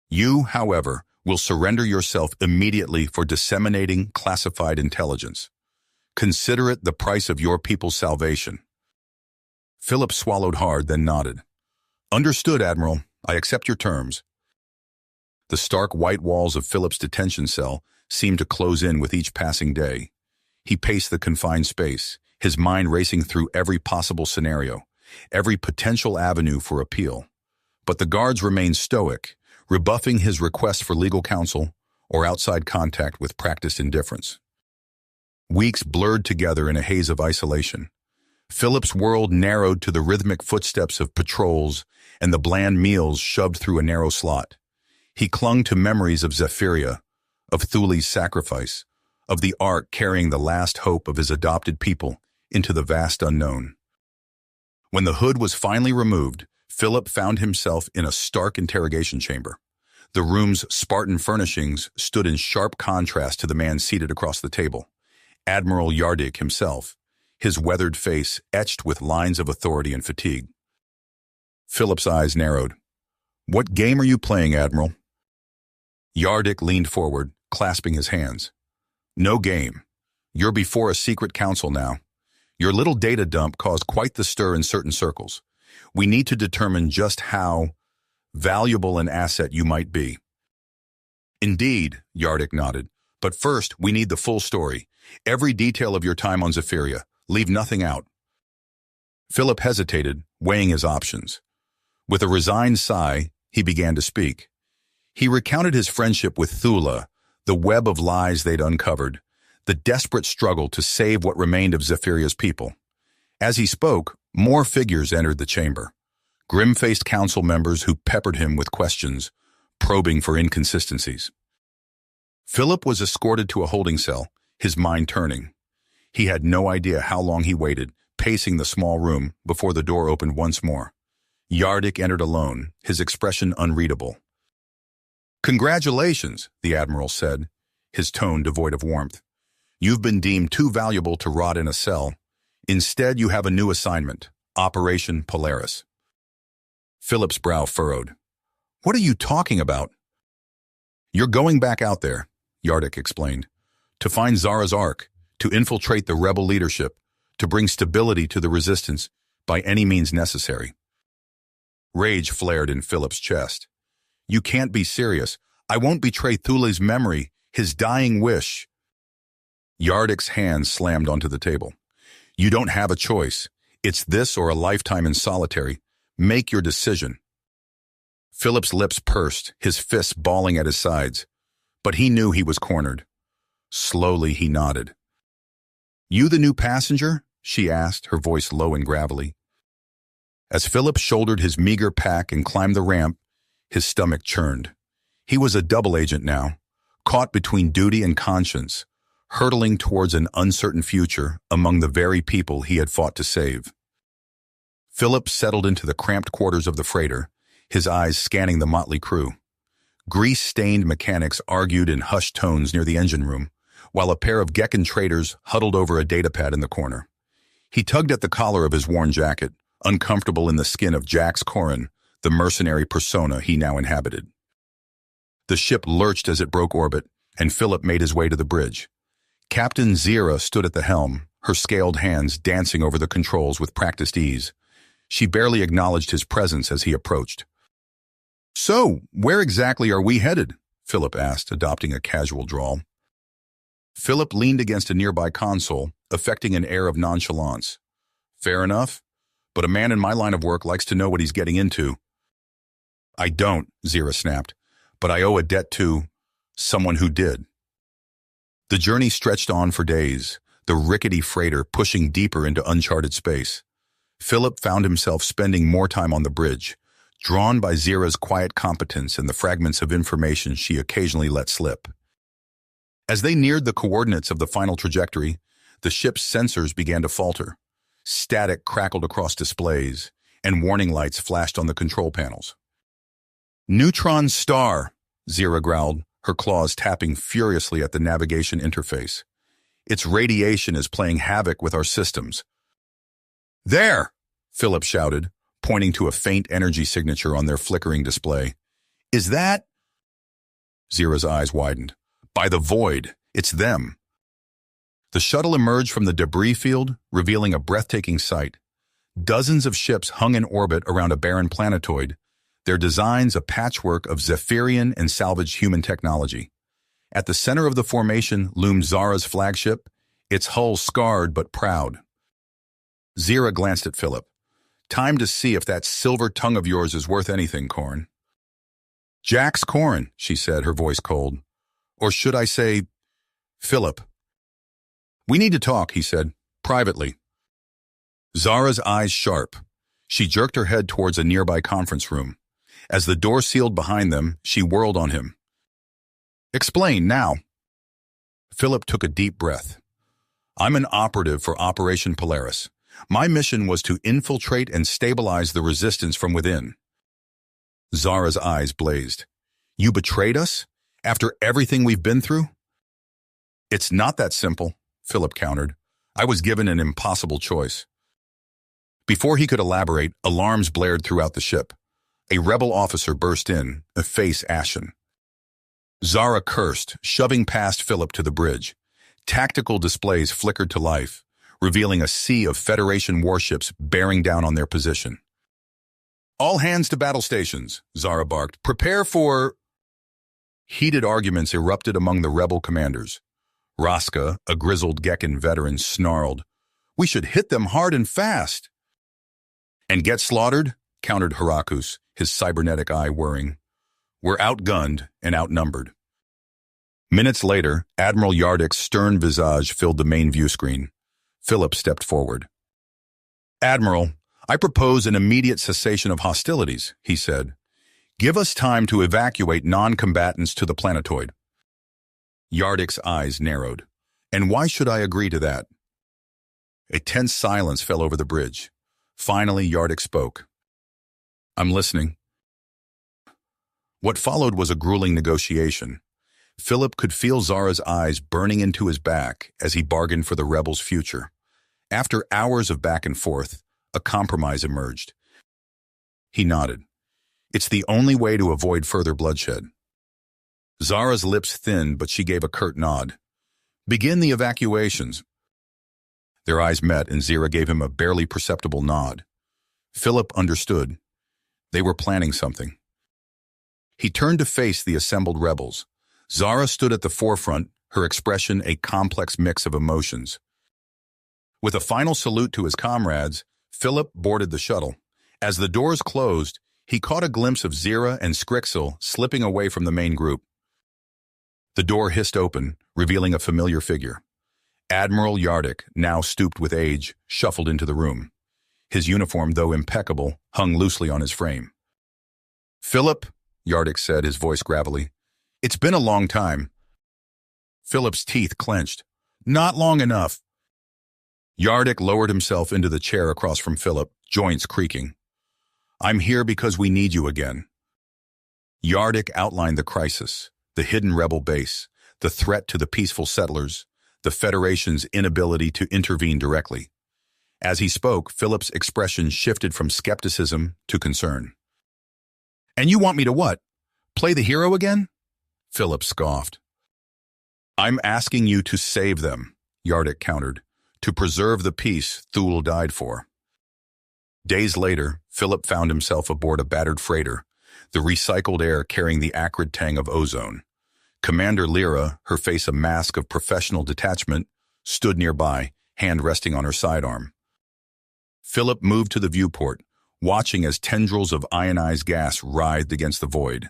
You, however, will surrender yourself immediately for disseminating classified intelligence. Consider it the price of your people's salvation. Philip swallowed hard, then nodded. Understood, Admiral. I accept your terms. The stark white walls of Philip's detention cell seemed to close in with each passing day. He paced the confined space, his mind racing through every possible scenario, every potential avenue for appeal. But the guards remained stoic, rebuffing his request for legal counsel or outside contact with practiced indifference. Weeks blurred together in a haze of isolation. Philip's world narrowed to the rhythmic footsteps of patrols and the bland meals shoved through a narrow slot. He clung to memories of Zephyria, of Thule's sacrifice, of the Ark carrying the last hope of his adopted people into the vast unknown. When the hood was finally removed, Philip found himself in a stark interrogation chamber. The room's Spartan furnishings stood in sharp contrast to the man seated across the table, Admiral Yardik himself, his weathered face etched with lines of authority and fatigue. Philip's eyes narrowed. What game are you playing, Admiral? Yardik leaned forward, clasping his hands. No game. You're before a secret council now. Your little data dump caused quite the stir in certain circles. We need to determine just how valuable an asset you might be. Indeed, Yardik nodded. But first, we need the full story. Every detail of your time on Zephyria. Leave nothing out. Philip hesitated, weighing his options. With a resigned sigh, he began to speak. He recounted his friendship with Thule, the web of lies they'd uncovered, the desperate struggle to save what remained of Zephyria's people. As he spoke, more figures entered the chamber. Grim-faced council members who peppered him with questions, probing for inconsistencies. Philip was escorted to a holding cell, his mind turning. He had no idea how long he waited, pacing the small room, before the door opened once more. Yardik entered alone, his expression unreadable. Congratulations, the Admiral said, his tone devoid of warmth. You've been deemed too valuable to rot in a cell. Instead, you have a new assignment, Operation Polaris. Philip's brow furrowed. What are you talking about? You're going back out there, Yardik explained, to find Zara's Ark, to infiltrate the rebel leadership, to bring stability to the resistance by any means necessary. Rage flared in Philip's chest. You can't be serious. I won't betray Thule's memory, his dying wish. Yardik's hand slammed onto the table. You don't have a choice. It's this or a lifetime in solitary. Make your decision. Philip's lips pursed, his fists balling at his sides. But he knew he was cornered. Slowly he nodded. You the new passenger? She asked, her voice low and gravelly. As Philip shouldered his meager pack and climbed the ramp, his stomach churned. He was a double agent now, caught between duty and conscience, hurtling towards an uncertain future among the very people he had fought to save. Philip settled into the cramped quarters of the freighter, his eyes scanning the motley crew. Grease-stained mechanics argued in hushed tones near the engine room, while a pair of Gekken traders huddled over a datapad in the corner. He tugged at the collar of his worn jacket, uncomfortable in the skin of Jax Corin, the mercenary persona he now inhabited. The ship lurched as it broke orbit, and Philip made his way to the bridge. Captain Zira stood at the helm, her scaled hands dancing over the controls with practiced ease. She barely acknowledged his presence as he approached. So, where exactly are we headed? Philip asked, adopting a casual drawl. Philip leaned against a nearby console, affecting an air of nonchalance. Fair enough, but a man in my line of work likes to know what he's getting into. I don't, Zira snapped, but I owe a debt to someone who did. The journey stretched on for days, the rickety freighter pushing deeper into uncharted space. Philip found himself spending more time on the bridge, drawn by Zira's quiet competence and the fragments of information she occasionally let slip. As they neared the coordinates of the final trajectory, the ship's sensors began to falter. Static crackled across displays, and warning lights flashed on the control panels. Neutron star, Zira growled, her claws tapping furiously at the navigation interface. Its radiation is playing havoc with our systems. There! Philip shouted, pointing to a faint energy signature on their flickering display. Is that? Zira's eyes widened. By the void, it's them. The shuttle emerged from the debris field, revealing a breathtaking sight. Dozens of ships hung in orbit around a barren planetoid, their designs a patchwork of Zephyrian and salvaged human technology. At the center of the formation loomed Zara's flagship, its hull scarred but proud. Zira glanced at Philip. Time to see if that silver tongue of yours is worth anything, Corrin. Jax Corrin, she said, her voice cold. Or should I say, Philip? We need to talk, he said, privately. Zara's eyes sharp. She jerked her head towards a nearby conference room. As the door sealed behind them, she whirled on him. Explain, now. Philip took a deep breath. I'm an operative for Operation Polaris. My mission was to infiltrate and stabilize the resistance from within. Zara's eyes blazed. You betrayed us? After everything we've been through? It's not that simple, Philip countered. I was given an impossible choice. Before he could elaborate, alarms blared throughout the ship. A rebel officer burst in, a face ashen. Zara cursed, shoving past Philip to the bridge. Tactical displays flickered to life, revealing a sea of Federation warships bearing down on their position. All hands to battle stations, Zara barked. Prepare for... Heated arguments erupted among the rebel commanders. Raska, a grizzled Gekken veteran, snarled, We should hit them hard and fast. And get slaughtered, countered Herakus, his cybernetic eye whirring. We're outgunned and outnumbered. Minutes later, Admiral Yardic's stern visage filled the main view screen. Philip stepped forward. Admiral, I propose an immediate cessation of hostilities, he said. Give us time to evacuate non-combatants to the planetoid. Yardic's eyes narrowed. And why should I agree to that? A tense silence fell over the bridge. Finally, Yardic spoke. I'm listening. What followed was a grueling negotiation. Philip could feel Zara's eyes burning into his back as he bargained for the rebels' future. After hours of back and forth, a compromise emerged. He nodded. It's the only way to avoid further bloodshed. Zara's lips thinned, but she gave a curt nod. Begin the evacuations. Their eyes met, and Zira gave him a barely perceptible nod. Philip understood. They were planning something. He turned to face the assembled rebels. Zara stood at the forefront, her expression a complex mix of emotions. With a final salute to his comrades, Philip boarded the shuttle. As the doors closed, he caught a glimpse of Zira and Skrixel slipping away from the main group. The door hissed open, revealing a familiar figure. Admiral Yardic, now stooped with age, shuffled into the room. His uniform, though impeccable, hung loosely on his frame. Philip, Yardic said, his voice gravelly. It's been a long time. Philip's teeth clenched. Not long enough. Yardic lowered himself into the chair across from Philip, joints creaking. I'm here because we need you again. Yardic outlined the crisis, the hidden rebel base, the threat to the peaceful settlers, the Federation's inability to intervene directly. As he spoke, Philip's expression shifted from skepticism to concern. And you want me to what? Play the hero again? Philip scoffed. I'm asking you to save them, Yardic countered, to preserve the peace Thule died for. Days later, Philip found himself aboard a battered freighter, the recycled air carrying the acrid tang of ozone. Commander Lyra, her face a mask of professional detachment, stood nearby, hand resting on her sidearm. Philip moved to the viewport, watching as tendrils of ionized gas writhed against the void.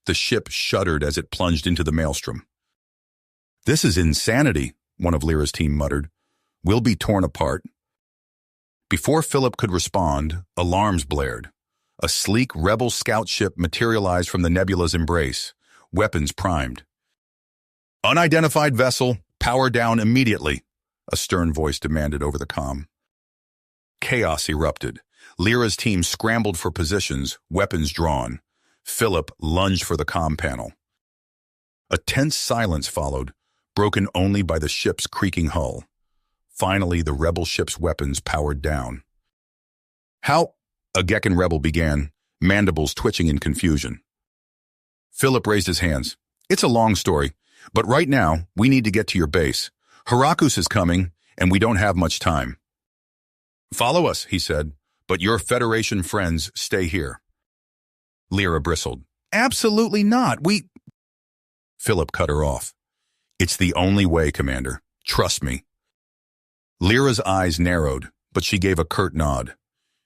The ship shuddered as it plunged into the maelstrom. This is insanity, one of Lyra's team muttered. We'll be torn apart. Before Philip could respond, alarms blared. A sleek rebel scout ship materialized from the nebula's embrace, weapons primed. Unidentified vessel, power down immediately, a stern voice demanded over the comm. Chaos erupted. Lyra's team scrambled for positions, weapons drawn. Philip lunged for the comm panel. A tense silence followed, broken only by the ship's creaking hull. Finally, the rebel ship's weapons powered down. "How?" a Gekken rebel began, mandibles twitching in confusion. Philip raised his hands. "It's a long story, but right now, we need to get to your base. Herakus is coming, and we don't have much time." "Follow us," he said, "but your Federation friends stay here." Lyra bristled. "Absolutely not. Philip cut her off. "It's the only way, Commander. Trust me." Lyra's eyes narrowed, but she gave a curt nod.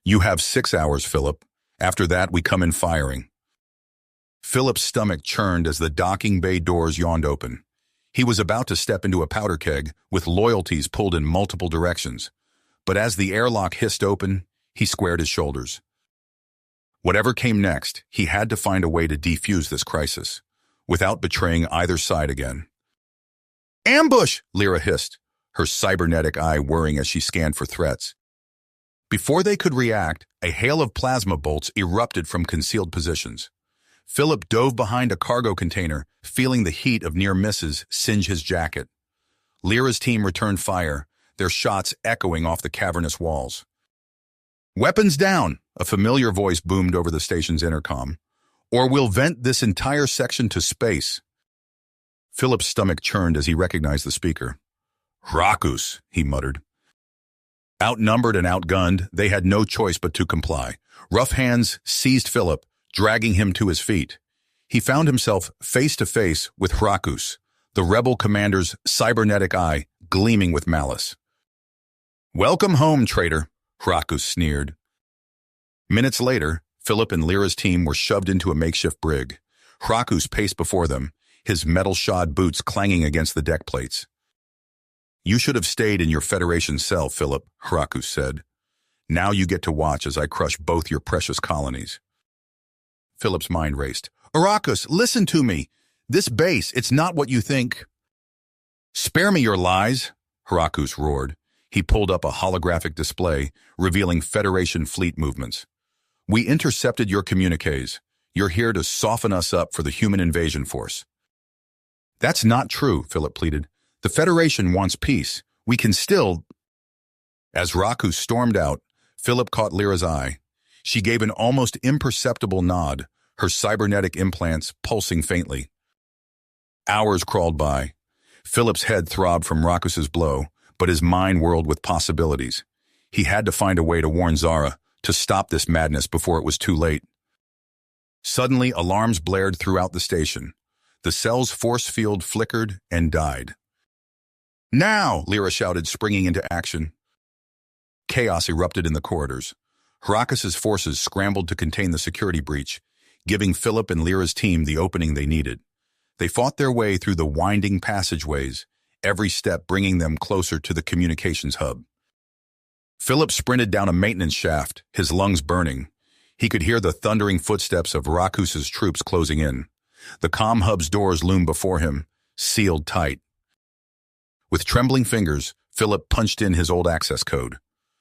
"You have 6 hours, Philip. After that, we come in firing." Philip's stomach churned as the docking bay doors yawned open. He was about to step into a powder keg with loyalties pulled in multiple directions. But as the airlock hissed open, he squared his shoulders. Whatever came next, he had to find a way to defuse this crisis, without betraying either side again. "Ambush!" Lyra hissed, her cybernetic eye whirring as she scanned for threats. Before they could react, a hail of plasma bolts erupted from concealed positions. Philip dove behind a cargo container, feeling the heat of near misses singe his jacket. Lyra's team returned fire, their shots echoing off the cavernous walls. "Weapons down!" a familiar voice boomed over the station's intercom. "Or we'll vent this entire section to space." Philip's stomach churned as he recognized the speaker. "Herakus," he muttered. Outnumbered and outgunned, they had no choice but to comply. Rough hands seized Philip, dragging him to his feet. He found himself face to face with Herakus, the rebel commander's cybernetic eye gleaming with malice. "Welcome home, traitor," Herakus sneered. Minutes later, Philip and Lyra's team were shoved into a makeshift brig. Herakus paced before them, his metal-shod boots clanging against the deck plates. "You should have stayed in your Federation cell, Philip," Herakus said. "Now you get to watch as I crush both your precious colonies." Philip's mind raced. "Herakus, listen to me. This base, it's not what you think." "Spare me your lies," Herakus roared. He pulled up a holographic display, revealing Federation fleet movements. "We intercepted your communiques. You're here to soften us up for the human invasion force." "That's not true," Philip pleaded. "The Federation wants peace. We can still—" As Herakus stormed out, Philip caught Lyra's eye. She gave an almost imperceptible nod, her cybernetic implants pulsing faintly. Hours crawled by. Philip's head throbbed from Herakus's blow, but his mind whirled with possibilities. He had to find a way to warn Zara, to stop this madness before it was too late. Suddenly, alarms blared throughout the station. The cell's force field flickered and died. "Now!" Lyra shouted, springing into action. Chaos erupted in the corridors. Herakus's forces scrambled to contain the security breach, giving Philip and Lyra's team the opening they needed. They fought their way through the winding passageways, every step bringing them closer to the communications hub. Philip sprinted down a maintenance shaft, his lungs burning. He could hear the thundering footsteps of Herakus's troops closing in. The comm hub's doors loomed before him, sealed tight. With trembling fingers, Philip punched in his old access code.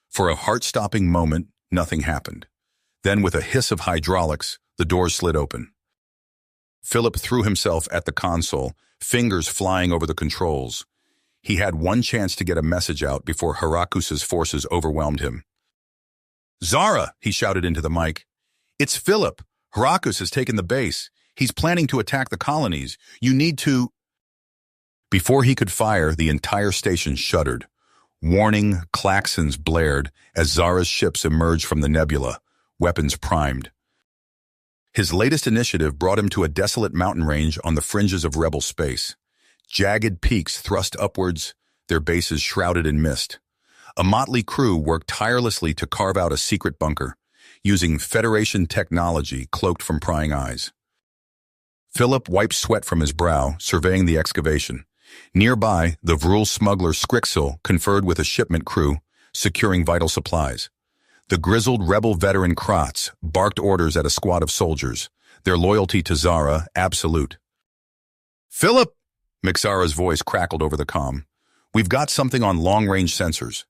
For a heart-stopping moment, nothing happened. Then, with a hiss of hydraulics, the doors slid open. Philip threw himself at the console, fingers flying over the controls. He had one chance to get a message out before Herakus's forces overwhelmed him. "Zara!" he shouted into the mic. "It's Philip. Herakus has taken the base. He's planning to attack the colonies. You need to—" Before he could fire, the entire station shuddered. Warning klaxons blared as Zara's ships emerged from the nebula, weapons primed. His latest initiative brought him to a desolate mountain range on the fringes of rebel space. Jagged peaks thrust upwards, their bases shrouded in mist. A motley crew worked tirelessly to carve out a secret bunker, using Federation technology cloaked from prying eyes. Philip wiped sweat from his brow, surveying the excavation. Nearby, the Vrul smuggler Skrixel conferred with a shipment crew, securing vital supplies. The grizzled rebel veteran Kratz barked orders at a squad of soldiers, their loyalty to Zara absolute. "Philip!" Mixara's voice crackled over the comm. "We've got something on long-range sensors."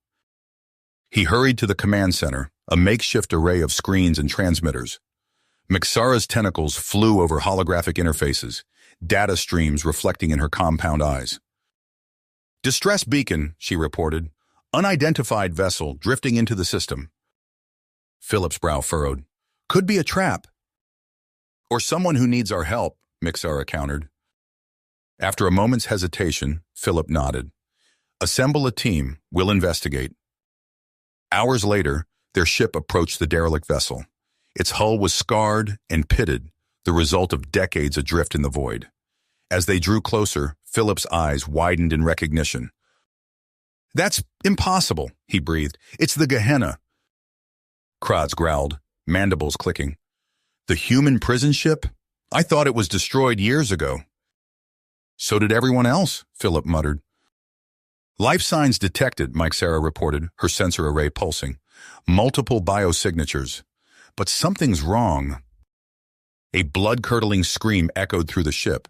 He hurried to the command center, a makeshift array of screens and transmitters. Mixara's tentacles flew over holographic interfaces, data streams reflecting in her compound eyes. "Distress beacon," she reported. "Unidentified vessel drifting into the system." Philip's brow furrowed. "Could be a trap." "Or someone who needs our help," Mixara countered. After a moment's hesitation, Philip nodded. "Assemble a team. We'll investigate." Hours later, their ship approached the derelict vessel. Its hull was scarred and pitted, the result of decades adrift in the void. As they drew closer, Philip's eyes widened in recognition. "That's impossible," he breathed. "It's the Gehenna." Kraz growled, mandibles clicking. "The human prison ship? I thought it was destroyed years ago." "So did everyone else," Philip muttered. "Life signs detected," Mixara reported, her sensor array pulsing. "Multiple biosignatures. But something's wrong." A blood-curdling scream echoed through the ship.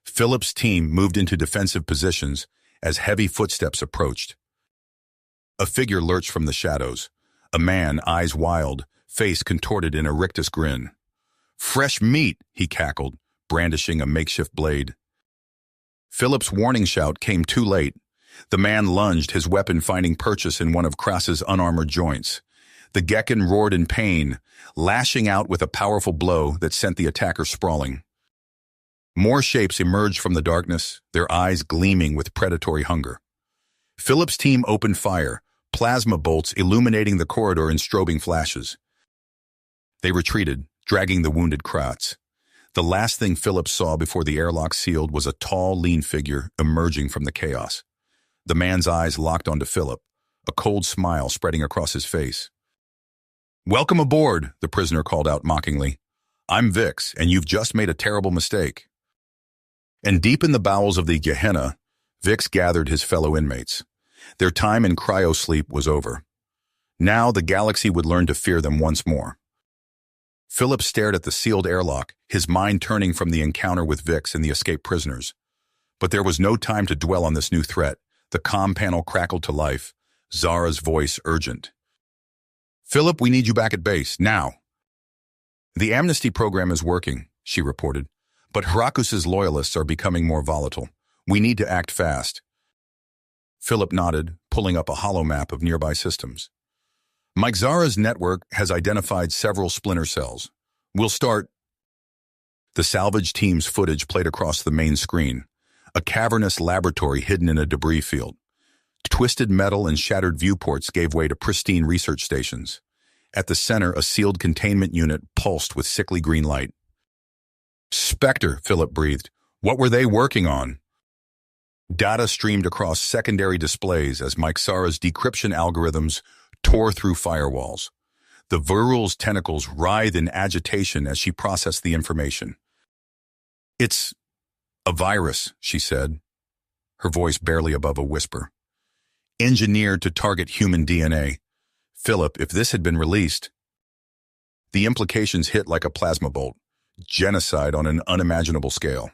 Philip's team moved into defensive positions as heavy footsteps approached. A figure lurched from the shadows. A man, eyes wild, face contorted in a rictus grin. "Fresh meat," he cackled, brandishing a makeshift blade. Philip's warning shout came too late. The man lunged, his weapon finding purchase in one of Kras's unarmored joints. The Gekken roared in pain, lashing out with a powerful blow that sent the attacker sprawling. More shapes emerged from the darkness, their eyes gleaming with predatory hunger. Philip's team opened fire, plasma bolts illuminating the corridor in strobing flashes. They retreated, dragging the wounded Kratz. The last thing Philip saw before the airlock sealed was a tall, lean figure emerging from the chaos. The man's eyes locked onto Philip, a cold smile spreading across his face. "Welcome aboard," the prisoner called out mockingly. "I'm Vix, and you've just made a terrible mistake." And deep in the bowels of the Gehenna, Vix gathered his fellow inmates. Their time in cryosleep was over. Now the galaxy would learn to fear them once more. Philip stared at the sealed airlock, his mind turning from the encounter with Vix and the escaped prisoners. But there was no time to dwell on this new threat. The comm panel crackled to life, Zara's voice urgent. "Philip, we need you back at base, now." "The amnesty program is working," she reported, "but Hrakus's loyalists are becoming more volatile. We need to act fast." Philip nodded, pulling up a hollow map of nearby systems. "Mike Zara's network has identified several splinter cells. We'll start—" The salvage team's footage played across the main screen, a cavernous laboratory hidden in a debris field. Twisted metal and shattered viewports gave way to pristine research stations. At the center, a sealed containment unit pulsed with sickly green light. "Spectre," Philip breathed. "What were they working on?" Data streamed across secondary displays as Mixara's decryption algorithms tore through firewalls. The Virul's tentacles writhed in agitation as she processed the information. "It's a virus," she said, her voice barely above a whisper. "Engineered to target human DNA. Philip, if this had been released..." The implications hit like a plasma bolt. Genocide on an unimaginable scale.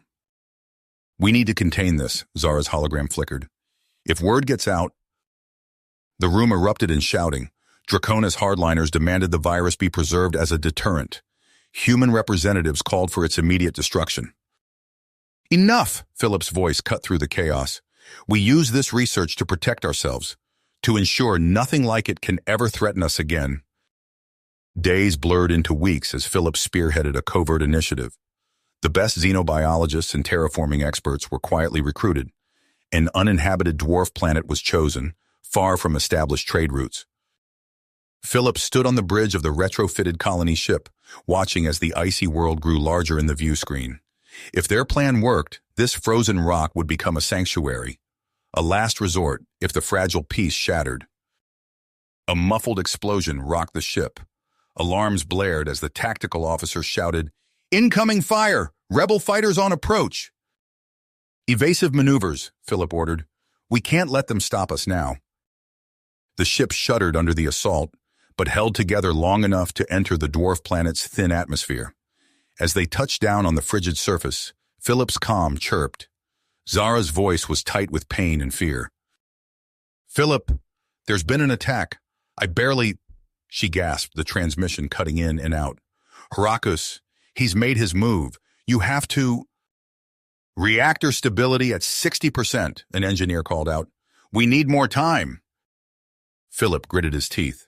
"We need to contain this," Zara's hologram flickered. "If word gets out..." The room erupted in shouting. Draconis hardliners demanded the virus be preserved as a deterrent. Human representatives called for its immediate destruction. "Enough!" Philip's voice cut through the chaos. "We use this research to protect ourselves, to ensure nothing like it can ever threaten us again." Days blurred into weeks as Philip spearheaded a covert initiative. The best xenobiologists and terraforming experts were quietly recruited. An uninhabited dwarf planet was chosen, far from established trade routes. Philip stood on the bridge of the retrofitted colony ship, watching as the icy world grew larger in the view screen. If their plan worked, this frozen rock would become a sanctuary, a last resort if the fragile peace shattered. A muffled explosion rocked the ship. Alarms blared as the tactical officer shouted, "Incoming fire! Rebel fighters on approach!" "Evasive maneuvers," Philip ordered. "We can't let them stop us now." The ship shuddered under the assault, but held together long enough to enter the dwarf planet's thin atmosphere. As they touched down on the frigid surface, Philip's comm chirped. Zara's voice was tight with pain and fear. "Philip, there's been an attack. I barely..." She gasped, the transmission cutting in and out. "Hrakus, he's made his move. You have to..." Reactor stability at 60%, an engineer called out. We need more time. Philip gritted his teeth.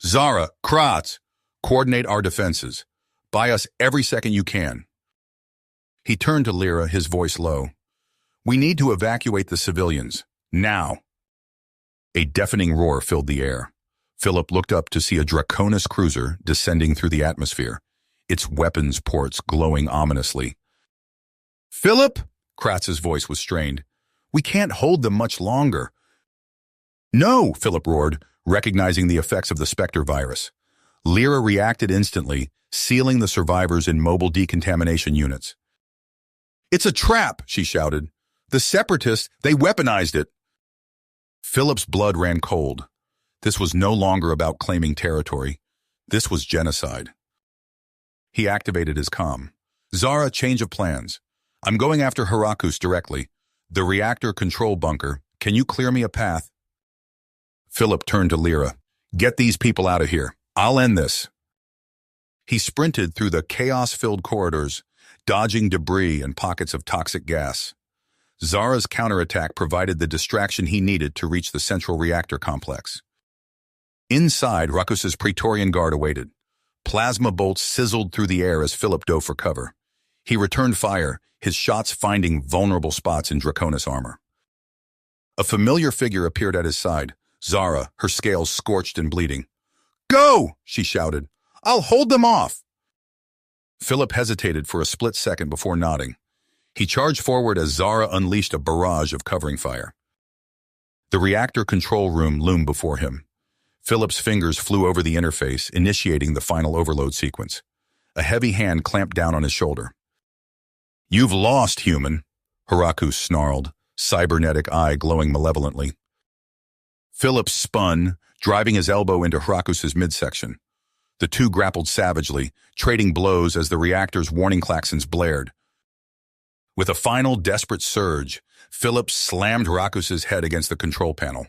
Zara, Kratz, coordinate our defenses. Buy us every second you can. He turned to Lyra, his voice low. We need to evacuate the civilians. Now. A deafening roar filled the air. Philip looked up to see a Draconis cruiser descending through the atmosphere, its weapons ports glowing ominously. Philip? Kratz's voice was strained. We can't hold them much longer. No, Philip roared, recognizing the effects of the Spectre virus. Lyra reacted instantly, sealing the survivors in mobile decontamination units. It's a trap, she shouted. The Separatists, they weaponized it. Philip's blood ran cold. This was no longer about claiming territory. This was genocide. He activated his comm. Zara, change of plans. I'm going after Herakus directly. The reactor control bunker. Can you clear me a path? Philip turned to Lyra. Get these people out of here. I'll end this. He sprinted through the chaos-filled corridors, dodging debris and pockets of toxic gas. Zara's counterattack provided the distraction he needed to reach the central reactor complex. Inside, Rakus's Praetorian Guard awaited. Plasma bolts sizzled through the air as Philip dove for cover. He returned fire, his shots finding vulnerable spots in Draconis armor. A familiar figure appeared at his side, Zara, her scales scorched and bleeding. Go! She shouted. I'll hold them off! Philip hesitated for a split second before nodding. He charged forward as Zara unleashed a barrage of covering fire. The reactor control room loomed before him. Philip's fingers flew over the interface, initiating the final overload sequence. A heavy hand clamped down on his shoulder. You've lost, human, Herakus snarled, cybernetic eye glowing malevolently. Philip spun, driving his elbow into Herakus's midsection. The two grappled savagely, trading blows as the reactor's warning klaxons blared. With a final desperate surge, Philip slammed Herakus's head against the control panel.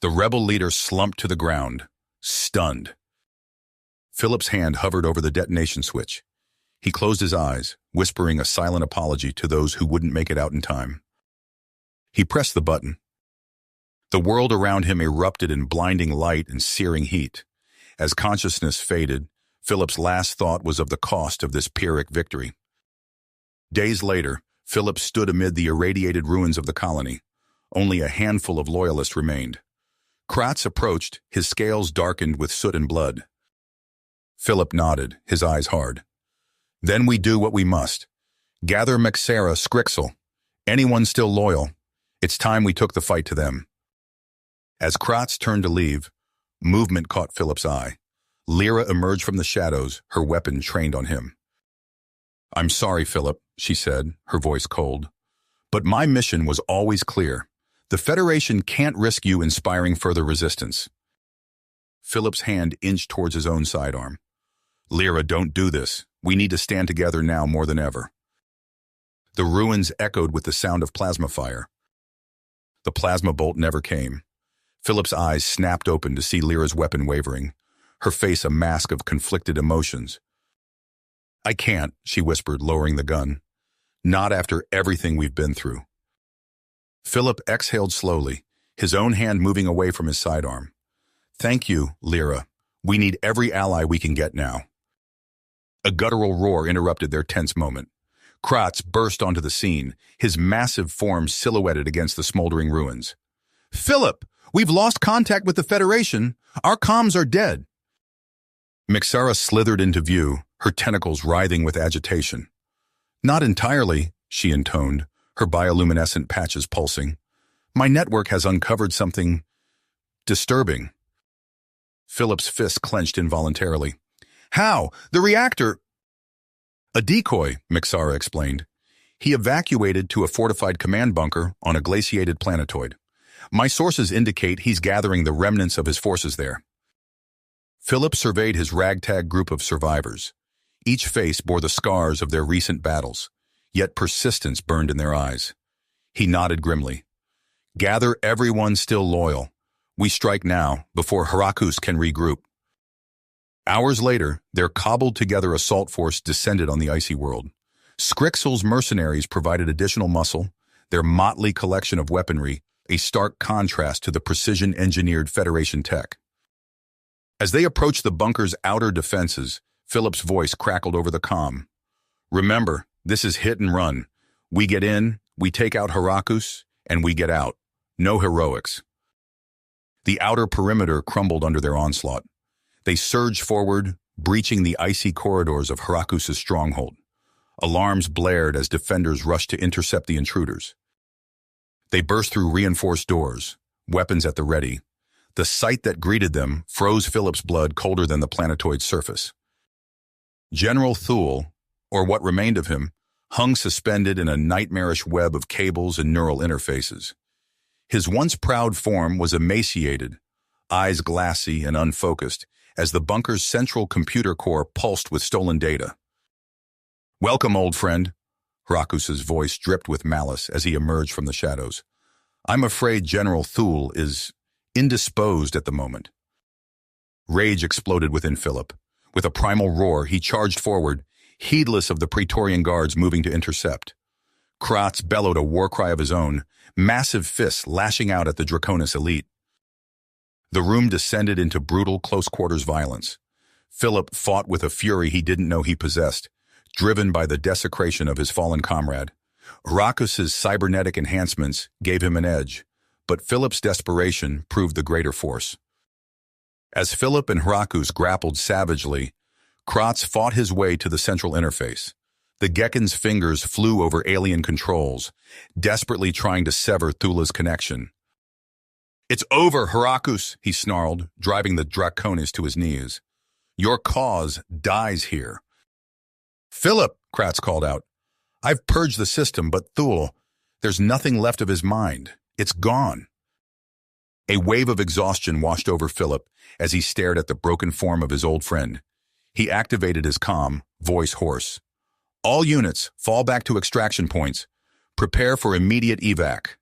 The rebel leader slumped to the ground, stunned. Philip's hand hovered over the detonation switch. He closed his eyes, whispering a silent apology to those who wouldn't make it out in time. He pressed the button. The world around him erupted in blinding light and searing heat. As consciousness faded, Philip's last thought was of the cost of this Pyrrhic victory. Days later, Philip stood amid the irradiated ruins of the colony. Only a handful of loyalists remained. Kratz approached, his scales darkened with soot and blood. Philip nodded, his eyes hard. Then we do what we must. Gather Mexera, Scrixel. Anyone still loyal. It's time we took the fight to them. As Kratz turned to leave, movement caught Philip's eye. Lyra emerged from the shadows, her weapon trained on him. I'm sorry, Philip, she said, her voice cold. But my mission was always clear. The Federation can't risk you inspiring further resistance. Philip's hand inched towards his own sidearm. Lyra, don't do this. We need to stand together now more than ever. The ruins echoed with the sound of plasma fire. The plasma bolt never came. Philip's eyes snapped open to see Lyra's weapon wavering, her face a mask of conflicted emotions. I can't, she whispered, lowering the gun. Not after everything we've been through. Philip exhaled slowly, his own hand moving away from his sidearm. Thank you, Lyra. We need every ally we can get now. A guttural roar interrupted their tense moment. Kratz burst onto the scene, his massive form silhouetted against the smoldering ruins. Philip, we've lost contact with the Federation. Our comms are dead. Mexera slithered into view, her tentacles writhing with agitation. Not entirely, she intoned, her bioluminescent patches pulsing. My network has uncovered something disturbing. Philip's fist clenched involuntarily. How? The reactor... A decoy, Mexera explained. He evacuated to a fortified command bunker on a glaciated planetoid. My sources indicate he's gathering the remnants of his forces there. Philip surveyed his ragtag group of survivors. Each face bore the scars of their recent battles, yet persistence burned in their eyes. He nodded grimly. Gather everyone still loyal. We strike now, before Herakus can regroup. Hours later, their cobbled-together assault force descended on the icy world. Scrixel's mercenaries provided additional muscle, their motley collection of weaponry, a stark contrast to the precision-engineered Federation tech. As they approached the bunker's outer defenses, Philip's voice crackled over the comm. "Remember, this is hit and run. We get in, we take out Heracus, and we get out. No heroics." The outer perimeter crumbled under their onslaught. They surged forward, breaching the icy corridors of Heracus' stronghold. Alarms blared as defenders rushed to intercept the intruders. They burst through reinforced doors, weapons at the ready. The sight that greeted them froze Philip's blood colder than the planetoid's surface. General Thule, or what remained of him, hung suspended in a nightmarish web of cables and neural interfaces. His once proud form was emaciated, eyes glassy and unfocused, as the bunker's central computer core pulsed with stolen data. "Welcome, old friend." Heracus's voice dripped with malice as he emerged from the shadows. "I'm afraid General Thule is indisposed at the moment." Rage exploded within Philip. With a primal roar, he charged forward, heedless of the Praetorian guards moving to intercept. Kratz bellowed a war cry of his own, massive fists lashing out at the Draconis elite. The room descended into brutal close-quarters violence. Philip fought with a fury he didn't know he possessed, driven by the desecration of his fallen comrade. Heracus's cybernetic enhancements gave him an edge, but Philip's desperation proved the greater force. As Philip and Heracus grappled savagely, Kratz fought his way to the central interface. The Gekkon's fingers flew over alien controls, desperately trying to sever Thule's connection. "It's over, Heracus," he snarled, driving the Draconis to his knees. "Your cause dies here." "Philip," Kratz called out, "I've purged the system, but Thule, there's nothing left of his mind. It's gone." A wave of exhaustion washed over Philip as he stared at the broken form of his old friend. He activated his comm, voice hoarse. "All units, fall back to extraction points. Prepare for immediate evac."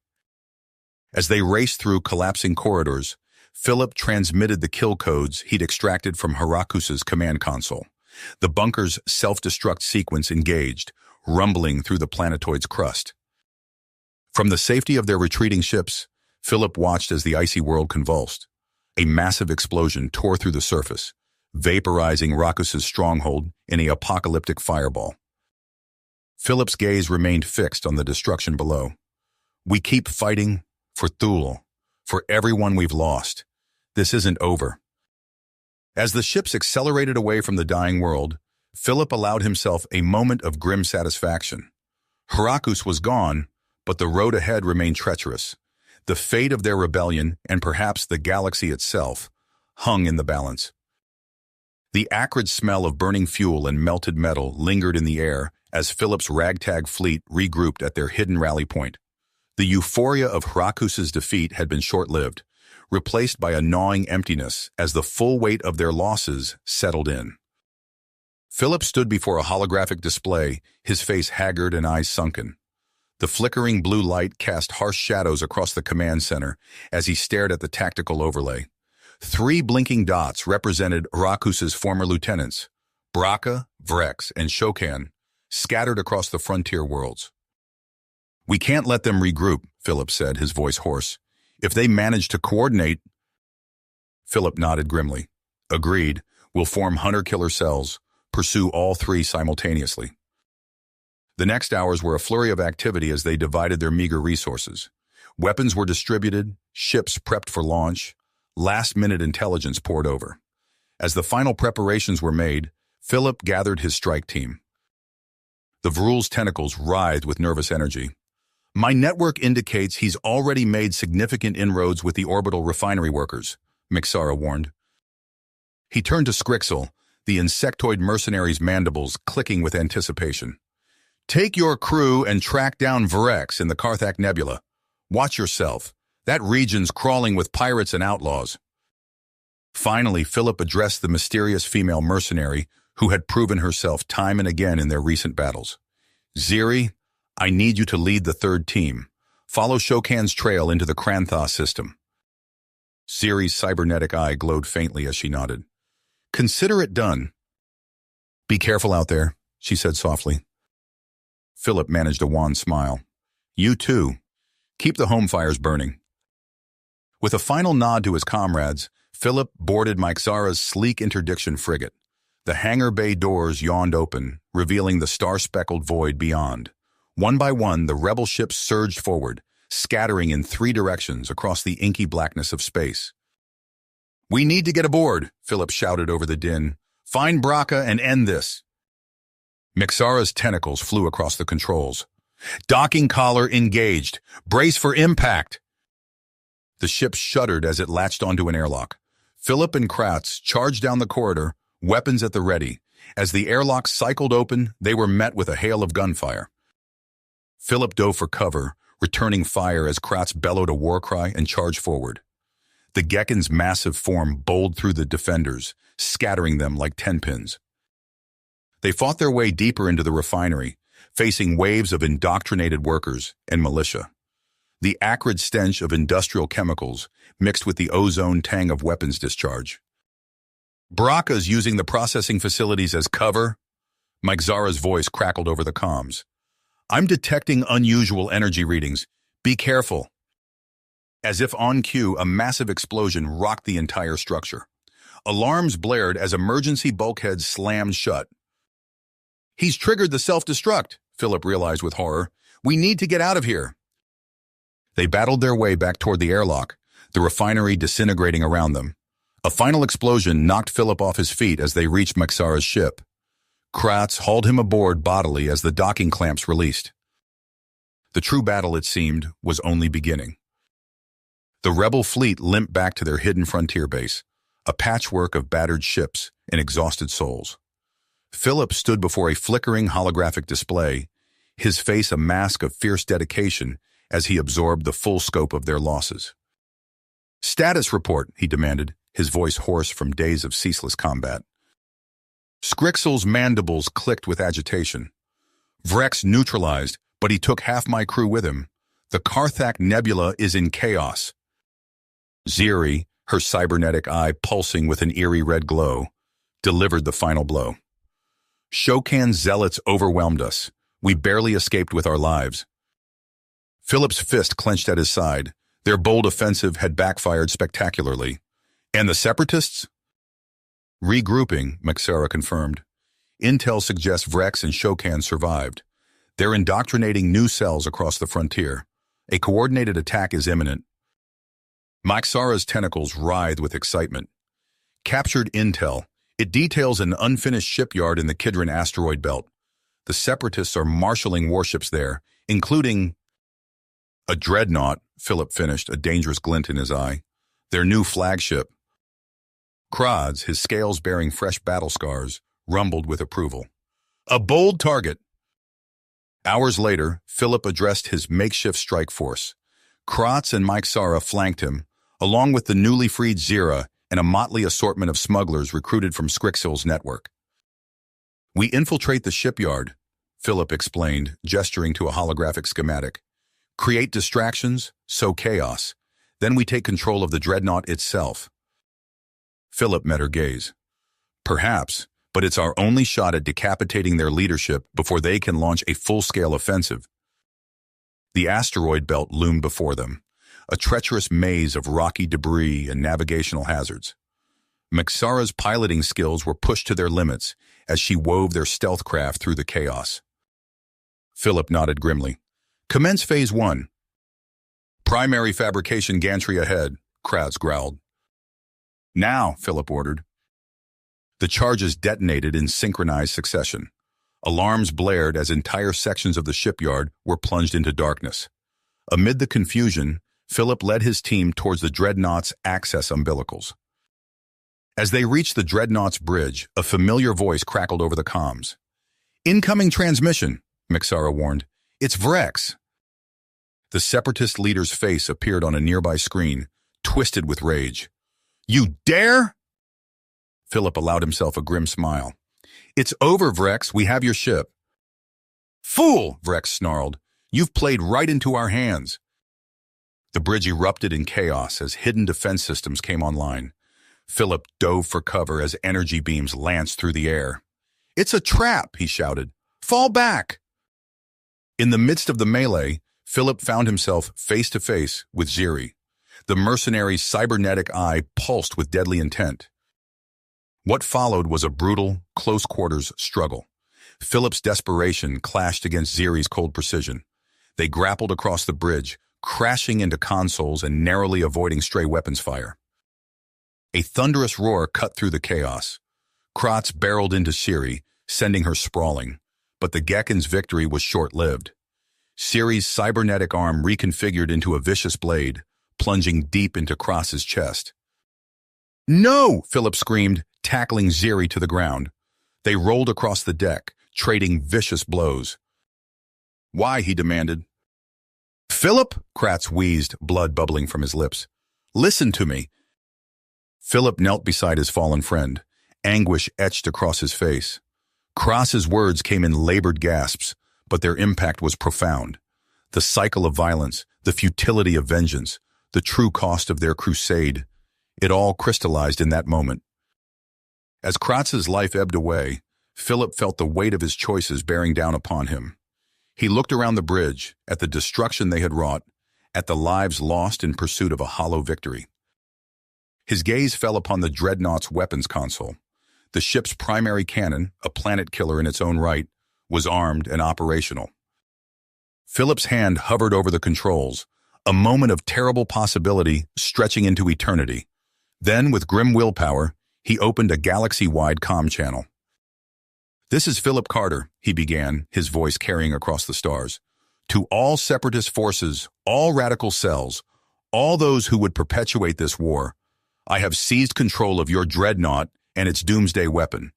As they raced through collapsing corridors, Philip transmitted the kill codes he'd extracted from Heracus's command console. The bunker's self-destruct sequence engaged, rumbling through the planetoid's crust. From the safety of their retreating ships, Philip watched as the icy world convulsed. A massive explosion tore through the surface, vaporizing Heracus's stronghold in an apocalyptic fireball. Philip's gaze remained fixed on the destruction below. "We keep fighting for Thule, for everyone we've lost. This isn't over." As the ships accelerated away from the dying world, Philip allowed himself a moment of grim satisfaction. Heracus was gone, but the road ahead remained treacherous. The fate of their rebellion, and perhaps the galaxy itself, hung in the balance. The acrid smell of burning fuel and melted metal lingered in the air as Philip's ragtag fleet regrouped at their hidden rally point. The euphoria of Heracus's defeat had been short-lived, replaced by a gnawing emptiness as the full weight of their losses settled in. Philip stood before a holographic display, his face haggard and eyes sunken. The flickering blue light cast harsh shadows across the command center as he stared at the tactical overlay. 3 blinking dots represented Heracus's former lieutenants, Braca, Vrex, and Shokan, scattered across the frontier worlds. "We can't let them regroup," Philip said, his voice hoarse. "If they manage to coordinate—" Philip nodded grimly. "Agreed. We'll form hunter-killer cells, pursue all 3 simultaneously." The next hours were a flurry of activity as they divided their meager resources. Weapons were distributed, ships prepped for launch, last-minute intelligence poured over. As the final preparations were made, Philip gathered his strike team. The Vrul's tentacles writhed with nervous energy. "My network indicates he's already made significant inroads with the orbital refinery workers," Mixara warned. He turned to Scrixel, the insectoid mercenary's mandibles clicking with anticipation. "Take your crew and track down Vrex in the Karthak Nebula. Watch yourself. That region's crawling with pirates and outlaws." Finally, Philip addressed the mysterious female mercenary who had proven herself time and again in their recent battles. "Ziri, I need you to lead the 3rd team. Follow Shokan's trail into the Kranthos system." Ziri's cybernetic eye glowed faintly as she nodded. "Consider it done." "Be careful out there," she said softly. Philip managed a wan smile. You too. Keep the home fires burning. With a final nod to his comrades, Philip boarded Myxara's sleek interdiction frigate. The hangar bay doors yawned open, revealing the star-speckled void beyond. One by one, the rebel ships surged forward, scattering in 3 directions across the inky blackness of space. We need to get aboard, Philip shouted over the din. Find Braca and end this. Myxara's tentacles flew across the controls. Docking collar engaged. Brace for impact. The ship shuddered as it latched onto an airlock. Philip and Kratz charged down the corridor, weapons at the ready. As the airlock cycled open, they were met with a hail of gunfire. Philip dove for cover, returning fire as Kratz bellowed a war cry and charged forward. The Gekken's massive form bowled through the defenders, scattering them like 10-pins. They fought their way deeper into the refinery, facing waves of indoctrinated workers and militia. The acrid stench of industrial chemicals mixed with the ozone tang of weapons discharge. Braca's using the processing facilities as cover. Myxara's voice crackled over the comms. I'm detecting unusual energy readings. Be careful. As if on cue, a massive explosion rocked the entire structure. Alarms blared as emergency bulkheads slammed shut. He's triggered the self-destruct, Philip realized with horror. We need to get out of here. They battled their way back toward the airlock, the refinery disintegrating around them. A final explosion knocked Philip off his feet as they reached Myxara's ship. Kratz hauled him aboard bodily as the docking clamps released. The true battle, it seemed, was only beginning. The rebel fleet limped back to their hidden frontier base, a patchwork of battered ships and exhausted souls. Philip stood before a flickering holographic display, his face a mask of fierce dedication as he absorbed the full scope of their losses. Status report, he demanded, his voice hoarse from days of ceaseless combat. Scrixel's mandibles clicked with agitation. Vrex neutralized, but he took half my crew with him. The Karthak Nebula is in chaos. Ziri, her cybernetic eye pulsing with an eerie red glow, delivered the final blow. Shokan's zealots overwhelmed us. We barely escaped with our lives. Philip's fist clenched at his side. Their bold offensive had backfired spectacularly. And the separatists? Regrouping, Myxara confirmed. Intel suggests Vrex and Shokan survived. They're indoctrinating new cells across the frontier. A coordinated attack is imminent. Myxara's tentacles writhed with excitement. Captured intel. It details an unfinished shipyard in the Kidron asteroid belt. The separatists are marshalling warships there, including a dreadnought, Philip finished, a dangerous glint in his eye. Their new flagship. Kratz, his scales bearing fresh battle scars, rumbled with approval. A bold target. Hours later, Philip addressed his makeshift strike force. Kratz and Myxara flanked him, along with the newly freed Zira and a motley assortment of smugglers recruited from Scrixel's network. We infiltrate the shipyard, Philip explained, gesturing to a holographic schematic. Create distractions, sow chaos. Then we take control of the dreadnought itself. Philip met her gaze. Perhaps, but it's our only shot at decapitating their leadership before they can launch a full-scale offensive. The asteroid belt loomed before them, a treacherous maze of rocky debris and navigational hazards. Myxara's piloting skills were pushed to their limits as she wove their stealth craft through the chaos. Philip nodded grimly. Commence Phase 1. Primary fabrication gantry ahead, Kratz growled. Now, Philip ordered. The charges detonated in synchronized succession. Alarms blared as entire sections of the shipyard were plunged into darkness. Amid the confusion, Philip led his team towards the dreadnought's access umbilicals. As they reached the dreadnought's bridge, a familiar voice crackled over the comms. Incoming transmission, Myxara warned. It's Vrex. The separatist leader's face appeared on a nearby screen, twisted with rage. You dare? Philip allowed himself a grim smile. It's over, Vrex. We have your ship. Fool, Vrex snarled. You've played right into our hands. The bridge erupted in chaos as hidden defense systems came online. Philip dove for cover as energy beams lanced through the air. It's a trap, he shouted. Fall back! In the midst of the melee, Philip found himself face to face with Ziri. The mercenary's cybernetic eye pulsed with deadly intent. What followed was a brutal, close-quarters struggle. Philip's desperation clashed against Ziri's cold precision. They grappled across the bridge, crashing into consoles and narrowly avoiding stray weapons fire. A thunderous roar cut through the chaos. Kratz barreled into Ziri, sending her sprawling, but the Gekken's victory was short-lived. Ziri's cybernetic arm reconfigured into a vicious blade, plunging deep into Kratz's chest. "No!" Philip screamed, tackling Ziri to the ground. They rolled across the deck, trading vicious blows. "Why?" he demanded. "Philip," Kratz wheezed, blood bubbling from his lips. "Listen to me." Philip knelt beside his fallen friend, anguish etched across his face. Kratz's words came in labored gasps, but their impact was profound. The cycle of violence, the futility of vengeance, the true cost of their crusade, it all crystallized in that moment. As Kratz's life ebbed away, Philip felt the weight of his choices bearing down upon him. He looked around the bridge, at the destruction they had wrought, at the lives lost in pursuit of a hollow victory. His gaze fell upon the Dreadnought's weapons console. The ship's primary cannon, a planet killer in its own right, was armed and operational. Philip's hand hovered over the controls, a moment of terrible possibility stretching into eternity. Then, with grim willpower, he opened a galaxy-wide comm channel. "This is Philip Carter," he began, his voice carrying across the stars. "To all separatist forces, all radical cells, all those who would perpetuate this war, I have seized control of your Dreadnought and its doomsday weapon."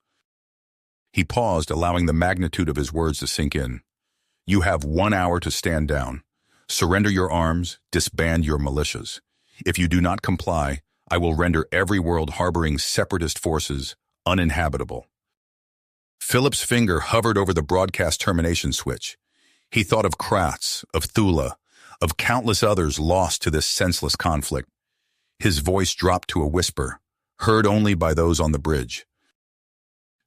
He paused, allowing the magnitude of his words to sink in. "You have 1 hour to stand down. Surrender your arms, disband your militias. If you do not comply, I will render every world harboring separatist forces uninhabitable." Philip's finger hovered over the broadcast termination switch. He thought of Kratz, of Thula, of countless others lost to this senseless conflict. His voice dropped to a whisper, heard only by those on the bridge.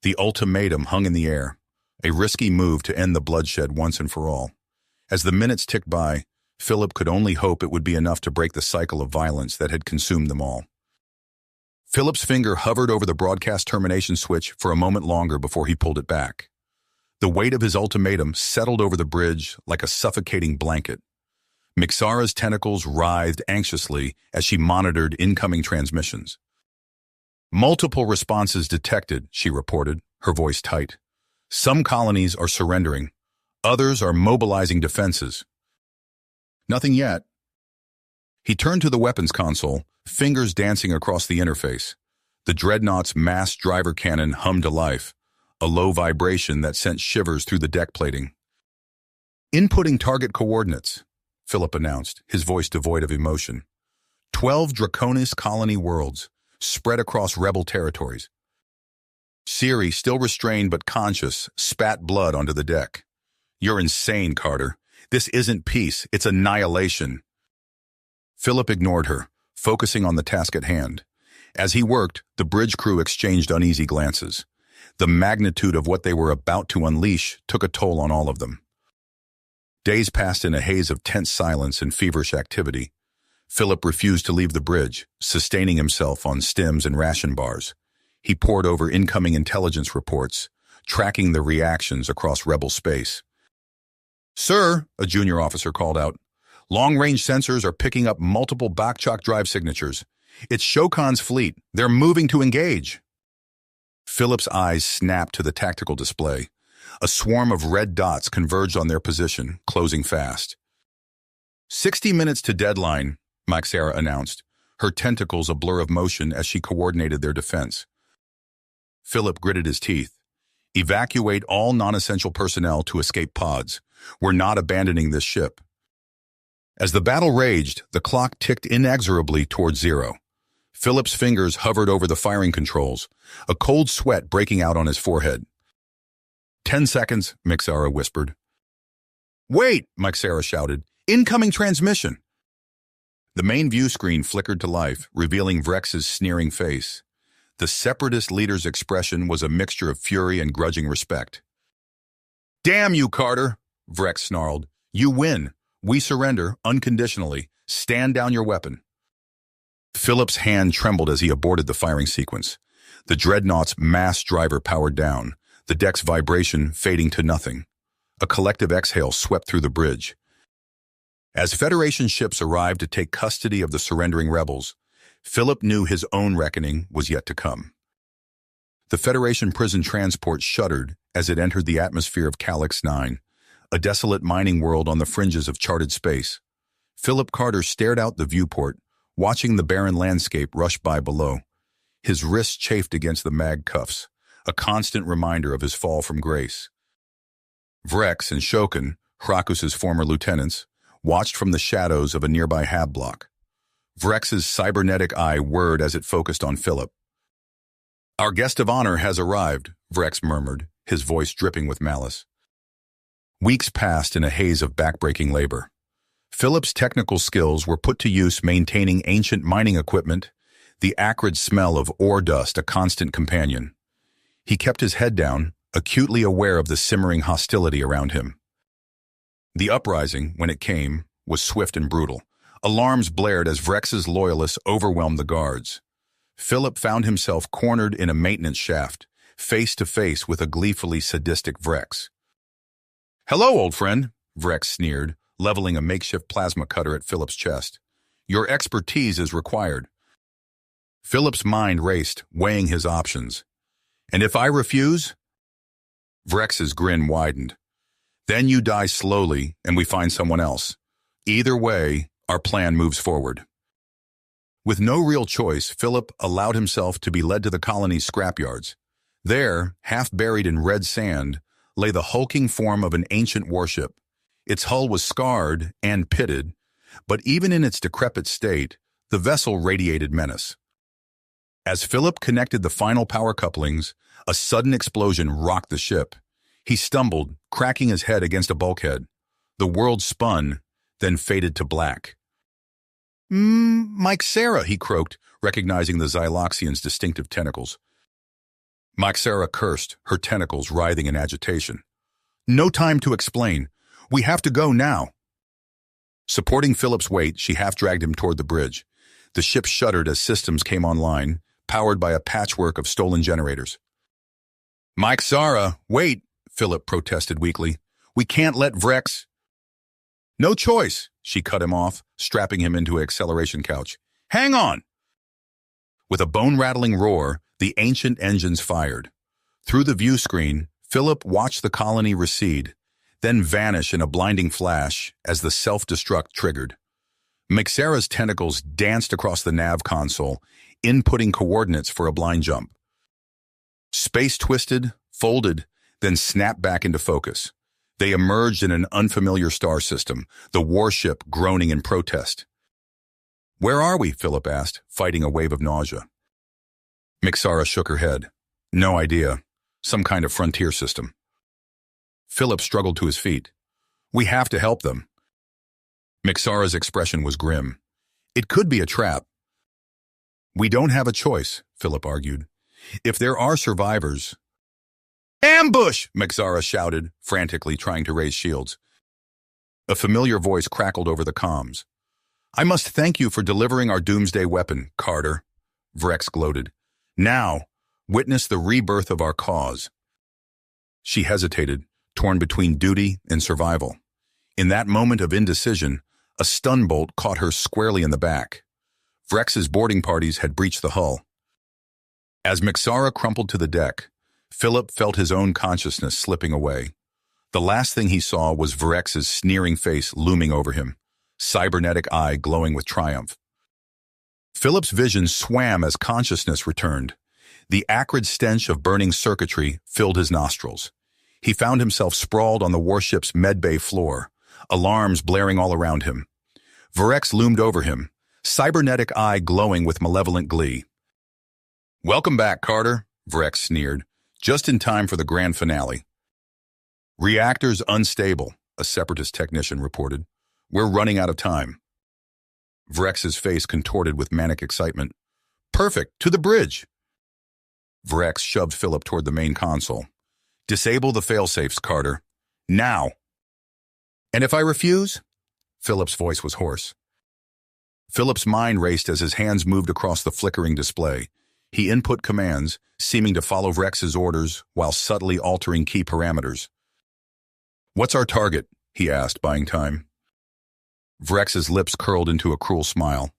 The ultimatum hung in the air, a risky move to end the bloodshed once and for all. As the minutes ticked by, Philip could only hope it would be enough to break the cycle of violence that had consumed them all. Philip's finger hovered over the broadcast termination switch for a moment longer before he pulled it back. The weight of his ultimatum settled over the bridge like a suffocating blanket. Mixara's tentacles writhed anxiously as she monitored incoming transmissions. "Multiple responses detected," she reported, her voice tight. "Some colonies are surrendering. Others are mobilizing defenses." "Nothing yet." He turned to the weapons console, fingers dancing across the interface. The Dreadnought's mass driver cannon hummed to life, a low vibration that sent shivers through the deck plating. "Inputting target coordinates," Philip announced, his voice devoid of emotion. 12 Draconis colony worlds, spread across rebel territories. Ziri, still restrained but conscious, spat blood onto the deck. "You're insane, Carter. This isn't peace, it's annihilation." Philip ignored her, focusing on the task at hand. As he worked, the bridge crew exchanged uneasy glances. The magnitude of what they were about to unleash took a toll on all of them. Days passed in a haze of tense silence and feverish activity. Philip refused to leave the bridge, sustaining himself on stims and ration bars. He pored over incoming intelligence reports, tracking the reactions across rebel space. "Sir," a junior officer called out, "long-range sensors are picking up multiple Bakchak drive signatures. It's Shokan's fleet. They're moving to engage." Philip's eyes snapped to the tactical display. A swarm of red dots converged on their position, closing fast. 60 minutes to deadline," Mixara announced, her tentacles a blur of motion as she coordinated their defense. Philip gritted his teeth. "Evacuate all non-essential personnel to escape pods. We're not abandoning this ship." As the battle raged, the clock ticked inexorably towards zero. Philip's fingers hovered over the firing controls, a cold sweat breaking out on his forehead. 10 seconds, Mixara whispered. "Wait!" Mixara shouted. "Incoming transmission!" The main view screen flickered to life, revealing Vrex's sneering face. The separatist leader's expression was a mixture of fury and grudging respect. "Damn you, Carter!" Vrex snarled. You win. We surrender, unconditionally. Stand down your weapon. Philip's hand trembled as he aborted the firing sequence. The dreadnought's mass driver powered down, the deck's vibration fading to nothing. A collective exhale swept through the bridge. As Federation ships arrived to take custody of the surrendering rebels, Philip knew his own reckoning was yet to come. The Federation prison transport shuddered as it entered the atmosphere of Calyx 9, a desolate mining world on the fringes of charted space. Philip Carter stared out the viewport, watching the barren landscape rush by below. His wrists chafed against the mag cuffs, a constant reminder of his fall from grace. Vrex and Shokin, Hrakus's former lieutenants, watched from the shadows of a nearby hab block. Vrex's cybernetic eye whirred as it focused on Philip. Our guest of honor has arrived, Vrex murmured, his voice dripping with malice. Weeks passed in a haze of backbreaking labor. Philip's technical skills were put to use maintaining ancient mining equipment, the acrid smell of ore dust a constant companion. He kept his head down, acutely aware of the simmering hostility around him. The uprising, when it came, was swift and brutal. Alarms blared as Vrex's loyalists overwhelmed the guards. Philip found himself cornered in a maintenance shaft, face to face with a gleefully sadistic Vrex. Hello, old friend, Vrex sneered, leveling a makeshift plasma cutter at Philip's chest. Your expertise is required. Philip's mind raced, weighing his options. And if I refuse? Vrex's grin widened. Then you die slowly and we find someone else. Either way, our plan moves forward. With no real choice, Philip allowed himself to be led to the colony's scrapyards. There, half buried in red sand, lay the hulking form of an ancient warship. Its hull was scarred and pitted, but even in its decrepit state, the vessel radiated menace. As Philip connected the final power couplings, a sudden explosion rocked the ship. He stumbled, cracking his head against a bulkhead. The world spun, then faded to black. Mike Sarah, he croaked, recognizing the Xyloxian's distinctive tentacles. Mike Sarah cursed, her tentacles writhing in agitation. No time to explain. We have to go now. Supporting Philip's weight, she half-dragged him toward the bridge. The ship shuddered as systems came online, powered by a patchwork of stolen generators. Mike Sarah, wait, Philip protested weakly. We can't let Vrex... No choice, she cut him off, strapping him into an acceleration couch. Hang on! With a bone-rattling roar, the ancient engines fired. Through the view screen, Philip watched the colony recede, then vanish in a blinding flash as the self-destruct triggered. Mixera's tentacles danced across the nav console, inputting coordinates for a blind jump. Space twisted, folded, then snapped back into focus. They emerged in an unfamiliar star system, the warship groaning in protest. Where are we? Philip asked, fighting a wave of nausea. Mixara shook her head. No idea. Some kind of frontier system. Philip struggled to his feet. We have to help them. Mixara's expression was grim. It could be a trap. We don't have a choice, Philip argued. If there are survivors... Ambush! Mixara shouted, frantically trying to raise shields. A familiar voice crackled over the comms. I must thank you for delivering our doomsday weapon, Carter, Vrex gloated. Now, witness the rebirth of our cause. She hesitated, torn between duty and survival. In that moment of indecision, a stun bolt caught her squarely in the back. Vrex's boarding parties had breached the hull. As Mixara crumpled to the deck, Philip felt his own consciousness slipping away. The last thing he saw was Vrex's sneering face looming over him, cybernetic eye glowing with triumph. Philip's vision swam as consciousness returned. The acrid stench of burning circuitry filled his nostrils. He found himself sprawled on the warship's medbay floor, alarms blaring all around him. Vrex loomed over him, cybernetic eye glowing with malevolent glee. Welcome back, Carter, Vrex sneered, just in time for the grand finale. Reactors unstable, a separatist technician reported. We're running out of time. Vrex's face contorted with manic excitement. Perfect, to the bridge. Vrex shoved Philip toward the main console. Disable the failsafes, Carter. Now! And if I refuse? Philip's voice was hoarse. Philip's mind raced as his hands moved across the flickering display. He input commands, seeming to follow Vrex's orders while subtly altering key parameters. What's our target? He asked, buying time. Vrex's lips curled into a cruel smile.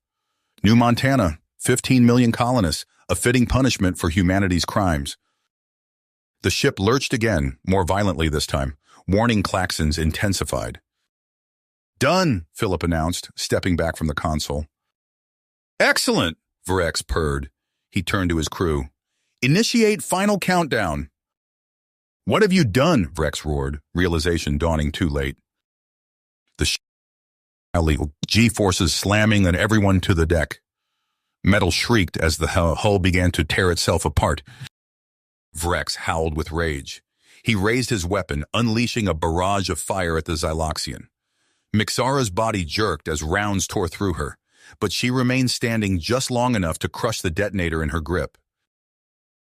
New Montana, 15 million colonists, a fitting punishment for humanity's crimes. The ship lurched again, more violently this time. Warning klaxons intensified. Done, Philip announced, stepping back from the console. Excellent, Vrex purred. He turned to his crew. Initiate final countdown. What have you done? Vrex roared, realization dawning too late. The ship illegal G-forces slamming and everyone to the deck. Metal shrieked as the hull began to tear itself apart. Vrex howled with rage. He raised his weapon, unleashing a barrage of fire at the Xyloxian. Mixara's body jerked as rounds tore through her, but she remained standing just long enough to crush the detonator in her grip.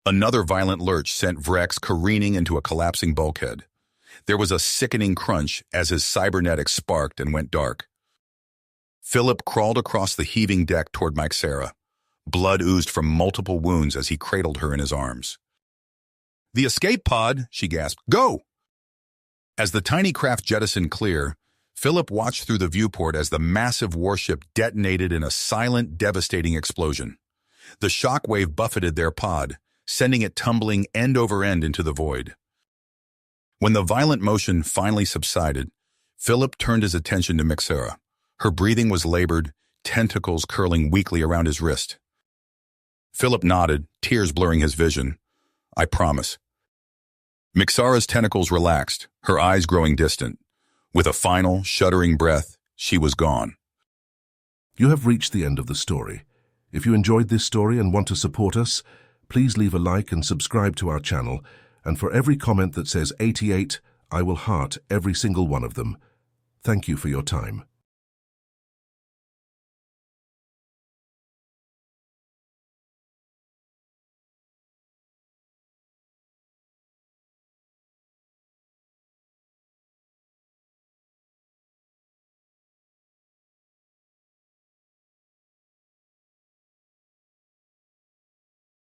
Another violent lurch sent Vrex careening into a collapsing bulkhead. There was a sickening crunch as his cybernetics sparked and went dark. Philip crawled across the heaving deck toward Mixara. Blood oozed from multiple wounds as he cradled her in his arms. The escape pod, she gasped. Go! As the tiny craft jettisoned clear, Philip watched through the viewport as the massive warship detonated in a silent, devastating explosion. The shockwave buffeted their pod, sending it tumbling end over end into the void. When the violent motion finally subsided, Philip turned his attention to Mixara. Her breathing was labored, tentacles curling weakly around his wrist. Philip nodded, tears blurring his vision. I promise. Mixara's tentacles relaxed, her eyes growing distant. With a final, shuddering breath, she was gone. You have reached the end of the story. If you enjoyed this story and want to support us, please leave a like and subscribe to our channel. And for every comment that says 88, I will heart every single one of them. Thank you for your time.